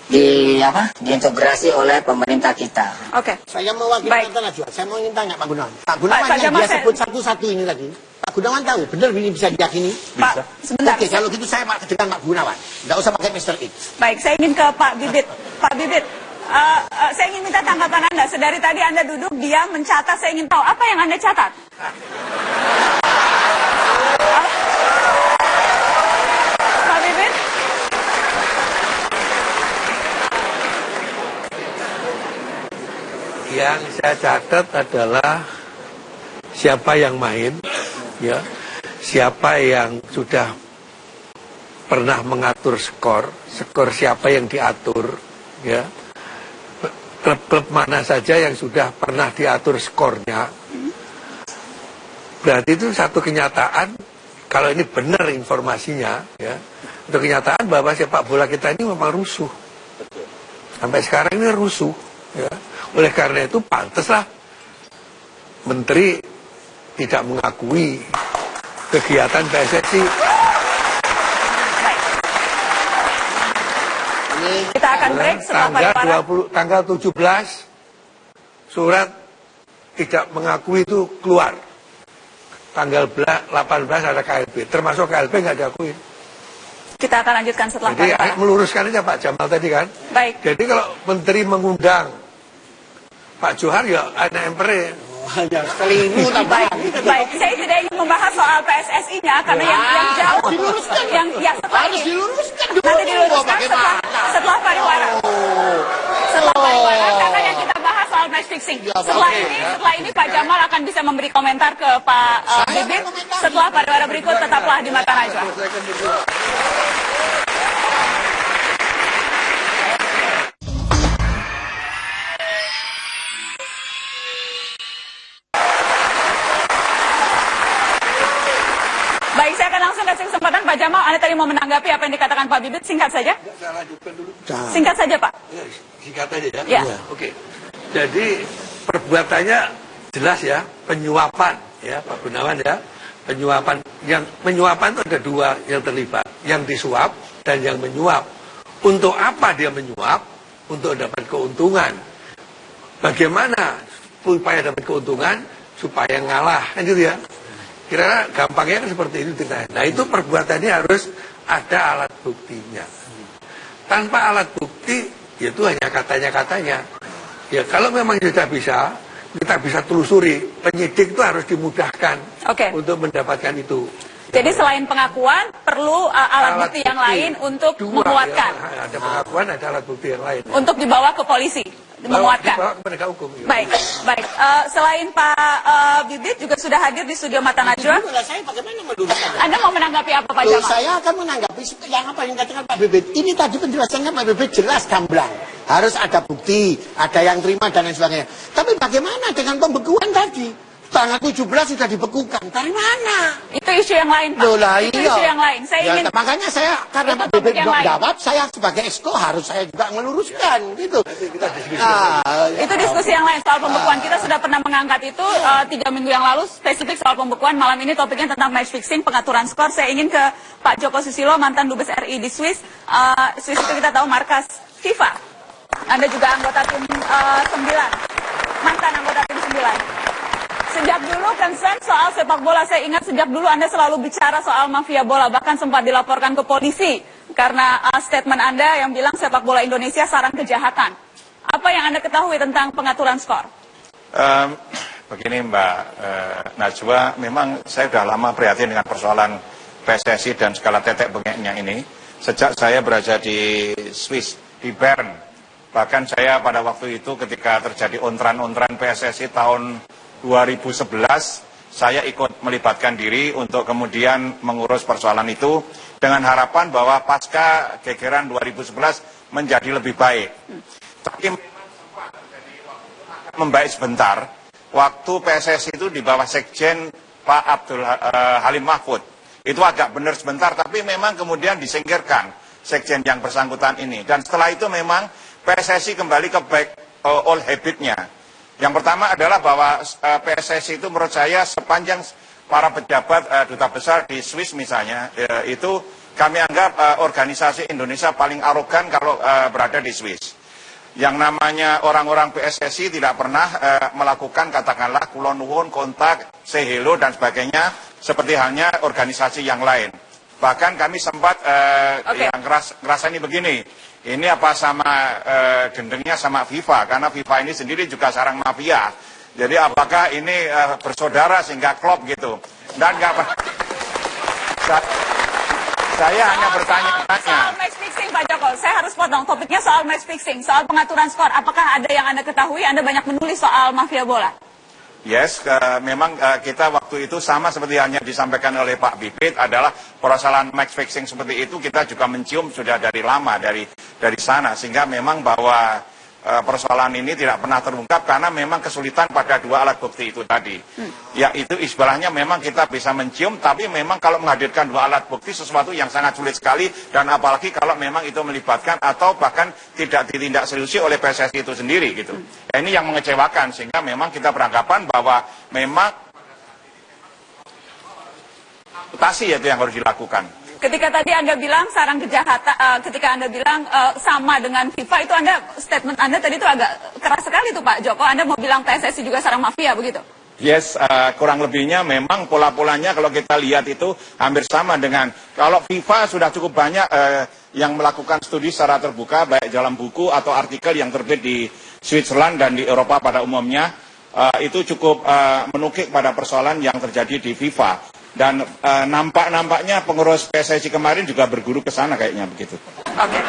diintegrasi oleh pemerintah kita. Oke. Saya mewakili Baik. Mata Najwa. Saya mau ingin tanya Pak Gunawan. Pak Gunawan Pak yang Jamal, dia saya- sebut satu-satu ini tadi. Pak Gunawan tahu, benar ini bisa diyakini? Pak, sebentar. Oke, kalau gitu saya dengan Pak Gunawan. Tidak usah pakai Mr. X. Baik, saya ingin ke Pak Bibit. Pak Bibit, saya ingin minta tanggapan Anda. Sedari tadi Anda duduk, dia mencatat, saya ingin tahu apa yang Anda catat. Pak Bibit? Yang saya catat adalah siapa yang main, ya, siapa yang sudah pernah mengatur skor siapa yang diatur, ya, klub-klub mana saja yang sudah pernah diatur skornya. Berarti itu satu kenyataan, kalau ini benar informasinya, ya, itu kenyataan bahwa sepak bola kita ini memang rusuh. Sampai sekarang ini rusuh, ya. Oleh karena itu pantaslah Menteri tidak mengakui kegiatan PSSI. Kita akan break setelah pariwara. Tanggal 17 surat tidak mengakui itu keluar. Tanggal 18 ada KLB, termasuk KLB nggak diakui. Kita akan lanjutkan setelah Jadi pariwara. meluruskan aja Pak Jamal tadi kan. Baik. Jadi kalau Menteri mengundang Pak Johar ya anak empere. Keliru Baik, baik. Saya tidak ingin membahas soal PSSI-nya karena yang jauh, yang setelah Harus ini. diluruskan dulu. Nanti diluruskan setelah pariwara. Setelah pariwara, karena yang kita bahas soal match fixing. Setelah ini Pak Jamal akan bisa memberi komentar ke Pak Bibit. Setelah pariwara berikut, tetaplah di Mata Najwa. Baik, saya akan langsung kasih kesempatan Pak Jamal. Anda tadi mau menanggapi apa yang dikatakan Pak Bibit, singkat saja. Saya lanjutkan dulu. Singkat saja, Pak. Ya, singkat aja ya. Ya. Oke. Jadi perbuatannya jelas ya, penyuapan ya Pak Gunawan ya. Penyuapan itu ada dua yang terlibat, yang disuap dan yang menyuap. Untuk apa dia menyuap? untuk dapat keuntungan. Bagaimana supaya dapat keuntungan, supaya ngalah, kan gitu ya. Kira-kira gampangnya kan seperti itu. Nah itu perbuatannya harus ada alat buktinya. Tanpa alat bukti, itu hanya katanya-katanya. Ya kalau memang kita bisa telusuri. Penyidik itu harus dimudahkan untuk mendapatkan itu. Jadi selain pengakuan, perlu alat bukti yang lain untuk menguatkan. Ya, ada pengakuan, ada alat bukti yang lain. Untuk dibawa ke polisi, menguatkan. Dibawa ke penegak hukum. Ya. Baik. Selain Pak Bibit juga sudah hadir di studio Mata Najwa. Saya bagaimana meluruskan? Anda mau menanggapi apa Pak Jamal? Saya akan menanggapi yang apa yang dikatakan Pak Bibit. Ini tadi penjelasannya Pak Bibit jelas gamblang. Harus ada bukti, ada yang terima dan lain sebagainya. Tapi bagaimana dengan pembekuan tadi? Tanggal 17 sudah dibekukan. Dari mana? Itu isu yang lain, Pak. Itu isu yang lain. Makanya saya, karena Pak Bibit belum jawab, saya sebagai exco harus saya juga meluruskan. Gitu. Itu diskusi yang lain soal pembekuan. Kita sudah pernah mengangkat itu 3 minggu yang lalu, spesifik soal pembekuan. Malam ini topiknya tentang match fixing, pengaturan skor. Saya ingin ke Pak Joko Susilo, mantan Dubes RI di Swiss. Swiss itu kita tahu markas FIFA. Anda juga anggota tim 9. Mantan anggota tim 9. Sejak dulu concern soal sepak bola, saya ingat sejak dulu Anda selalu bicara soal mafia bola, bahkan sempat dilaporkan ke polisi karena statement Anda yang bilang sepak bola Indonesia sarang kejahatan. Apa yang Anda ketahui tentang pengaturan skor? Begini Mbak Najwa, memang saya sudah lama prihatin dengan persoalan PSSI dan segala tetek bengeknya ini. Sejak saya berada di Swiss, di Bern, bahkan saya pada waktu itu ketika terjadi ontran-ontran PSSI tahun 2011, saya ikut melibatkan diri untuk kemudian mengurus persoalan itu dengan harapan bahwa pasca gegeran 2011 menjadi lebih baik. Tapi memang sempat terjadi membaik sebentar waktu PSSI itu di bawah Sekjen Pak Abdul Halim Mahfud. Itu agak benar sebentar, tapi memang kemudian disingkirkan Sekjen yang bersangkutan ini. Dan setelah itu memang PSSI kembali ke back old habit-nya. Yang pertama adalah bahwa PSSI itu menurut saya sepanjang para pejabat duta besar di Swiss misalnya, itu kami anggap organisasi Indonesia paling arogan kalau berada di Swiss. Yang namanya orang-orang PSSI tidak pernah melakukan katakanlah kulon nuwun, kontak, say hello dan sebagainya seperti halnya organisasi yang lain. Bahkan kami sempat yang ngerasa ini begini. Ini apa sama gendengnya sama FIFA, karena FIFA ini sendiri juga sarang mafia. Jadi apakah ini bersaudara sehingga klop gitu? Dan nggak saya hanya bertanya-tanya. Soal match fixing Pak Joko, saya harus potong. Topiknya soal match fixing, soal pengaturan skor. Apakah ada yang Anda ketahui? Anda banyak menulis soal mafia bola. Yes, memang kita waktu itu sama seperti hanya disampaikan oleh Pak Bibit adalah persoalan match fixing seperti itu kita juga mencium sudah dari lama dari sana sehingga memang bahwa persoalan ini tidak pernah terungkap karena memang kesulitan pada dua alat bukti itu tadi. Ya itu istilahnya memang kita bisa mencium tapi memang kalau menghadirkan dua alat bukti sesuatu yang sangat sulit sekali dan apalagi kalau memang itu melibatkan atau bahkan tidak ditindak seriusi oleh PSSI itu sendiri gitu. Ya, ini yang mengecewakan sehingga memang kita beranggapan bahwa memang mutasi itu yang harus dilakukan. Ketika tadi Anda bilang sarang kejahatan, ketika Anda bilang sama dengan FIFA, itu statement Anda tadi itu agak keras sekali tuh Pak Joko. Anda mau bilang PSSI juga sarang mafia begitu? Yes, kurang lebihnya memang pola-polanya kalau kita lihat itu hampir sama dengan kalau FIFA sudah cukup banyak yang melakukan studi secara terbuka baik dalam buku atau artikel yang terbit di Switzerland dan di Eropa pada umumnya itu cukup menukik pada persoalan yang terjadi di FIFA. Dan nampaknya pengurus PSSI kemarin juga berguru ke sana kayaknya begitu. Oke.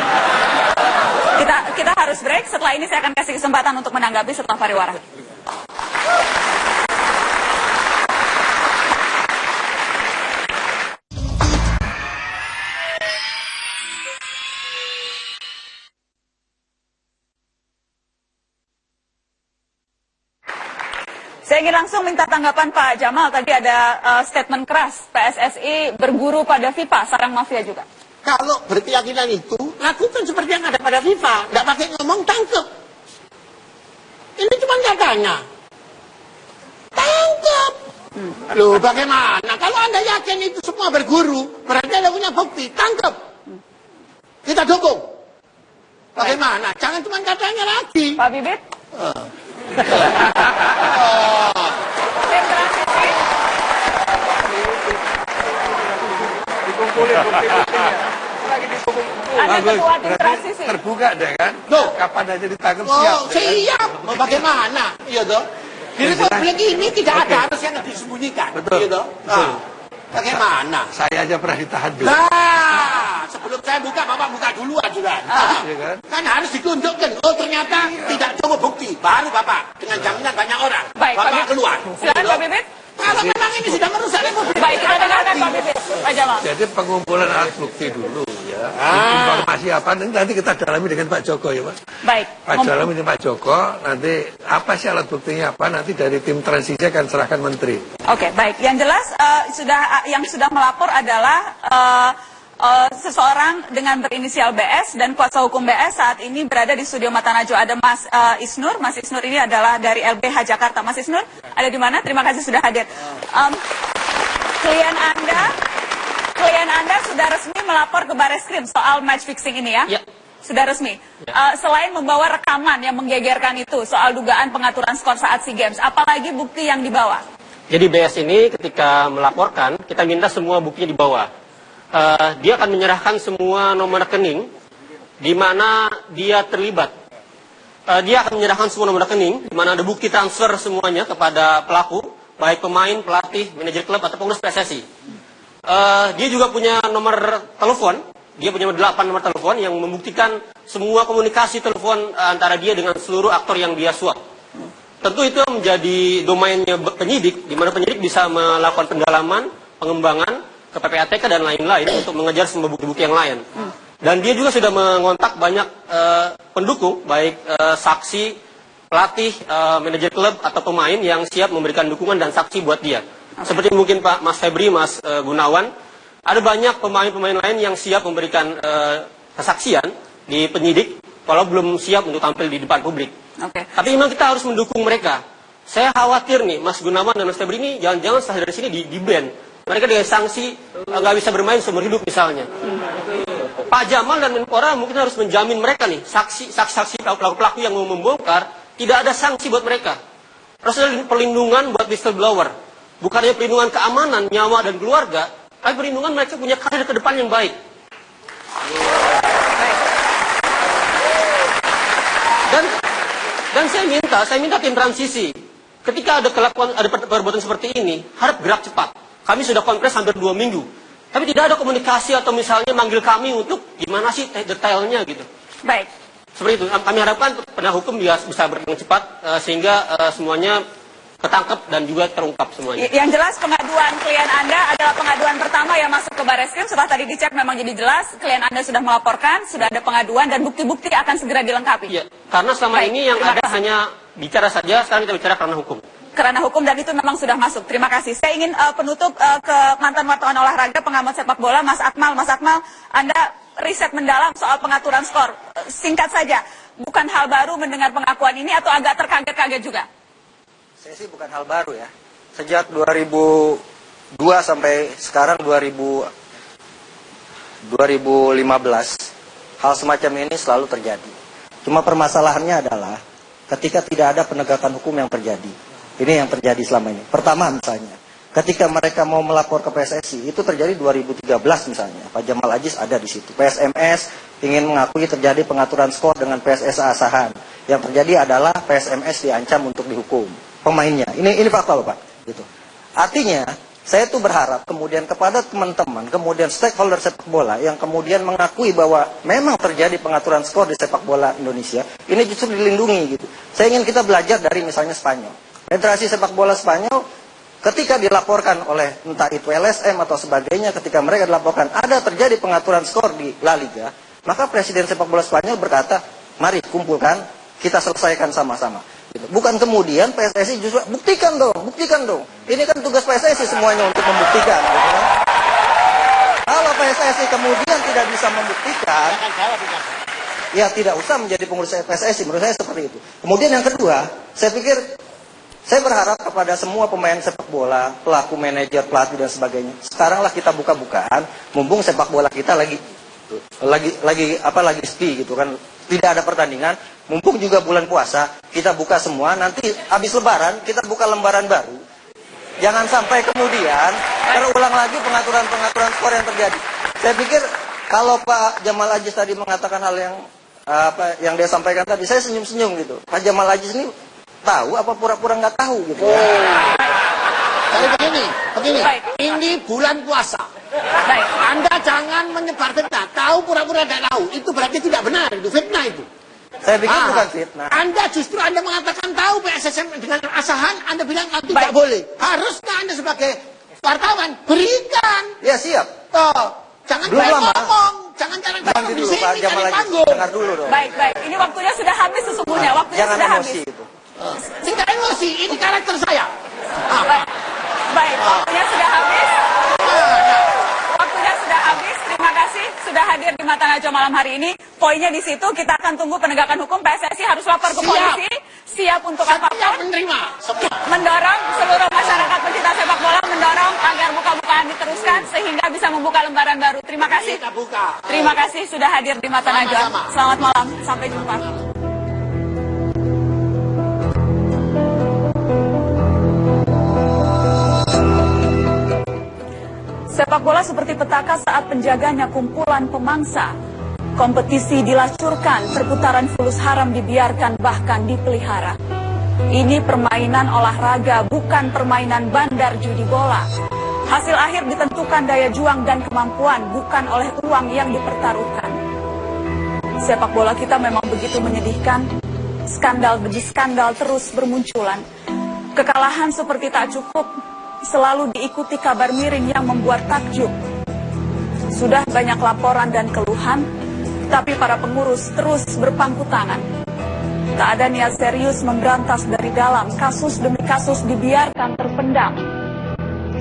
Kita harus break. Setelah ini saya akan kasih kesempatan untuk menanggapi setelah pariwara. Saya ingin langsung minta tanggapan Pak Jamal. Tadi ada statement keras PSSI berguru pada FIFA, sarang mafia juga. Kalau berkeyakinan itu, lakukan seperti yang ada pada FIFA. Nggak pakai ngomong, tangkep. Ini cuma katanya. Tangkep. Loh, bagaimana? Kalau Anda yakin itu semua berguru, berarti Anda punya bukti. Tangkep. Kita dukung. Bagaimana? Jangan cuma katanya lagi. Pak Bibit? Tim transisi? Dikumpulin bukti-buktinya. Ada ketua tim transisi. Terbuka deh kan? Loh. Kapan aja ditangkap siap. Oh, siap. Mau bagaimana? Iya toh. Di Republik ini tidak ada harus yang disembunyikan. Betul. Iya toh. Bagaimana? Saya aja pernah ditahan dulu. Nah, sebelum saya buka, Bapak buka dulu ajudan. Iya kan? Kan harus ditunjukkan. Oh, ternyata tidak cukup bukti. Baru Bapak dengan jaminan banyak orang. Baik, Pak Bapak Bibit. keluar. Silakan Pak Bibit. Kalau memang ini sudah merusak Republik. Baik, kita dengarkan Pak Bibit. Pak Jamal. Jadi pengumpulan alat bukti dulu ya. Informasi apa nanti kita dalami dengan Pak Joko ya Pak. Baik. Pak dalami dengan Pak Joko, nanti apa sih alat buktinya apa, nanti dari tim transisi akan serahkan menteri. Oke, baik. Yang jelas yang sudah melapor adalah seseorang dengan berinisial BS dan kuasa hukum BS saat ini berada di studio Mata Najwa. Ada Mas Isnur. Mas Isnur ini adalah dari LBH Jakarta. Mas Isnur, ada di mana? Terima kasih sudah hadir. Klien Anda sudah resmi melapor ke Bareskrim soal match fixing ini ya? Ya. Sudah resmi. Selain membawa rekaman yang menggegerkan itu soal dugaan pengaturan skor saat SEA Games, apalagi bukti yang dibawa? Jadi BS ini ketika melaporkan, kita minta semua buktinya dibawa. Dia akan menyerahkan semua nomor rekening di mana dia terlibat. Dia akan menyerahkan semua nomor rekening di mana ada bukti transfer semuanya kepada pelaku, baik pemain, pelatih, manajer klub atau pengurus PSSI. Dia juga punya nomor telepon. Dia punya 8 nomor telepon yang membuktikan semua komunikasi telepon antara dia dengan seluruh aktor yang dia suap. Tentu itu menjadi domainnya penyidik, di mana penyidik bisa melakukan pendalaman, pengembangan ke PPATK dan lain-lain untuk mengejar semua bukti-bukti yang lain. Dan dia juga sudah mengontak banyak pendukung, baik saksi, pelatih, manajer klub atau pemain yang siap memberikan dukungan dan saksi buat dia. Seperti mungkin Pak Mas Febri, Mas Gunawan, ada banyak pemain-pemain lain yang siap memberikan kesaksian di penyidik, walau belum siap untuk tampil di depan publik. Tapi memang kita harus mendukung mereka. Saya khawatir nih, Mas Gunawan dan Mas Febri ini jangan-jangan setelah dari sini di-ban. Mereka dengan sanksi nggak bisa bermain seumur hidup misalnya. Pak Jamal dan Menpora mungkin harus menjamin mereka nih, saksi-saksi pelaku-pelaku yang mau membongkar, tidak ada sanksi buat mereka. Harus ada perlindungan buat whistleblower. Bukan hanya perlindungan keamanan, nyawa dan keluarga, tapi perlindungan mereka punya karir ke depan yang baik. Dan saya minta tim transisi, ketika ada perbuatan seperti ini, harap gerak cepat. Kami sudah konfres hampir 2 minggu, tapi tidak ada komunikasi atau misalnya manggil kami untuk gimana sih detailnya gitu. Baik. Seperti itu. Kami harapkan penegak hukum bisa bergerak cepat sehingga semuanya ketangkep dan juga terungkap semuanya. Yang jelas pengaduan klien Anda adalah pengaduan pertama yang masuk ke Bareskrim. Setelah tadi dicek memang jadi jelas, klien Anda sudah melaporkan, sudah ada pengaduan dan bukti-bukti akan segera dilengkapi. Iya, karena selama ini yang ada hanya bicara saja, sekarang kita bicara karena hukum. Kerana hukum dan itu memang sudah masuk. Terima kasih. Saya ingin penutup ke mantan wartawan olahraga, pengamat sepak bola, Mas Akmal. Mas Akmal, Anda riset mendalam soal pengaturan skor. Singkat saja, bukan hal baru mendengar pengakuan ini atau agak terkaget-kaget juga? Saya sih bukan hal baru ya. Sejak 2002 sampai sekarang 2015, hal semacam ini selalu terjadi. Cuma permasalahannya adalah ketika tidak ada penegakan hukum yang terjadi. Ini yang terjadi selama ini. Pertama misalnya, ketika mereka mau melapor ke PSSI, itu terjadi 2013 misalnya. Pak Jamal Aziz ada di situ. PSMS ingin mengakui terjadi pengaturan skor dengan PSSA Asahan. Yang terjadi adalah PSMS diancam untuk dihukum pemainnya. Ini fakta loh Pak. Gitu. Artinya, saya tuh berharap kemudian kepada teman-teman, kemudian stakeholder sepak bola yang kemudian mengakui bahwa memang terjadi pengaturan skor di sepak bola Indonesia, ini justru dilindungi gitu. Saya ingin kita belajar dari misalnya Spanyol. Federasi sepak bola Spanyol ketika dilaporkan oleh entah itu LSM atau sebagainya, ketika mereka dilaporkan ada terjadi pengaturan skor di La Liga, maka Presiden sepak bola Spanyol berkata, mari kumpulkan, kita selesaikan sama-sama. Bukan kemudian PSSI justru buktikan dong. Ini kan tugas PSSI semuanya untuk membuktikan. Gitu. Kalau PSSI kemudian tidak bisa membuktikan, ya tidak usah menjadi pengurus PSSI. Menurut saya seperti itu. Kemudian yang kedua, saya pikir saya berharap kepada semua pemain sepak bola, pelaku manajer, pelatih dan sebagainya. Sekaranglah kita buka-bukaan, mumpung sepak bola kita lagi sepi gitu kan. tidak ada pertandingan, mumpung juga bulan puasa, kita buka semua, nanti habis lebaran, kita buka lembaran baru. Jangan sampai kemudian terulang lagi pengaturan-pengaturan skor yang terjadi. Saya pikir kalau Pak Jamal Aziz tadi mengatakan hal yang dia sampaikan tadi, saya senyum-senyum gitu. Pak Jamal Aziz ini tahu apa pura-pura nggak tahu gitu. Jadi begini, ini bulan puasa. Anda jangan menyebar fitnah. Tahu pura-pura tidak tahu, itu berarti tidak benar, itu fitnah itu. Saya pikir bukan fitnah. Anda justru mengatakan tahu PSSM dengan asahan, Anda bilang tidak boleh. Harusnya Anda sebagai wartawan berikan. Ya siap. Jangan belum lama. ngomong, jangan ngomong di sini, jangan di panggung. Dengar dulu dong. Baik. Ini waktunya sudah habis sesungguhnya. Waktunya jangan sudah emosi habis. itu. Tidak emosi, ini karakter saya. Baik, waktunya sudah habis. Waktunya sudah habis. Terima kasih sudah hadir di Mata Najwa malam hari ini. Poinnya di situ, kita akan tunggu penegakan hukum. PSSI harus lapor ke polisi. Siap untuk apapun. Menerima. Mendorong seluruh masyarakat pencinta sepak bola, mendorong agar buka-bukaan diteruskan sehingga bisa membuka lembaran baru. Terima kasih. Terima kasih sudah hadir di Mata Najwa. Selamat malam, sampai jumpa. Sepak bola seperti petaka saat penjaganya kumpulan pemangsa. Kompetisi dilacurkan, perputaran fulus haram dibiarkan bahkan dipelihara. Ini permainan olahraga, bukan permainan bandar judi bola. Hasil akhir ditentukan daya juang dan kemampuan, bukan oleh uang yang dipertaruhkan. Sepak bola kita memang begitu menyedihkan. Skandal demi skandal terus bermunculan. Kekalahan seperti tak cukup, selalu diikuti kabar miring yang membuat takjub. Sudah banyak laporan dan keluhan, tapi para pengurus terus berpangku tangan. Tak ada niat serius memberantas dari dalam, kasus demi kasus dibiarkan terpendam.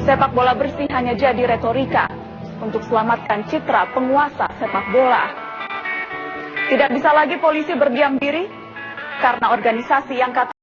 Sepak bola bersih hanya jadi retorika untuk selamatkan citra penguasa sepak bola. Tidak bisa lagi polisi berdiam diri karena organisasi yang kata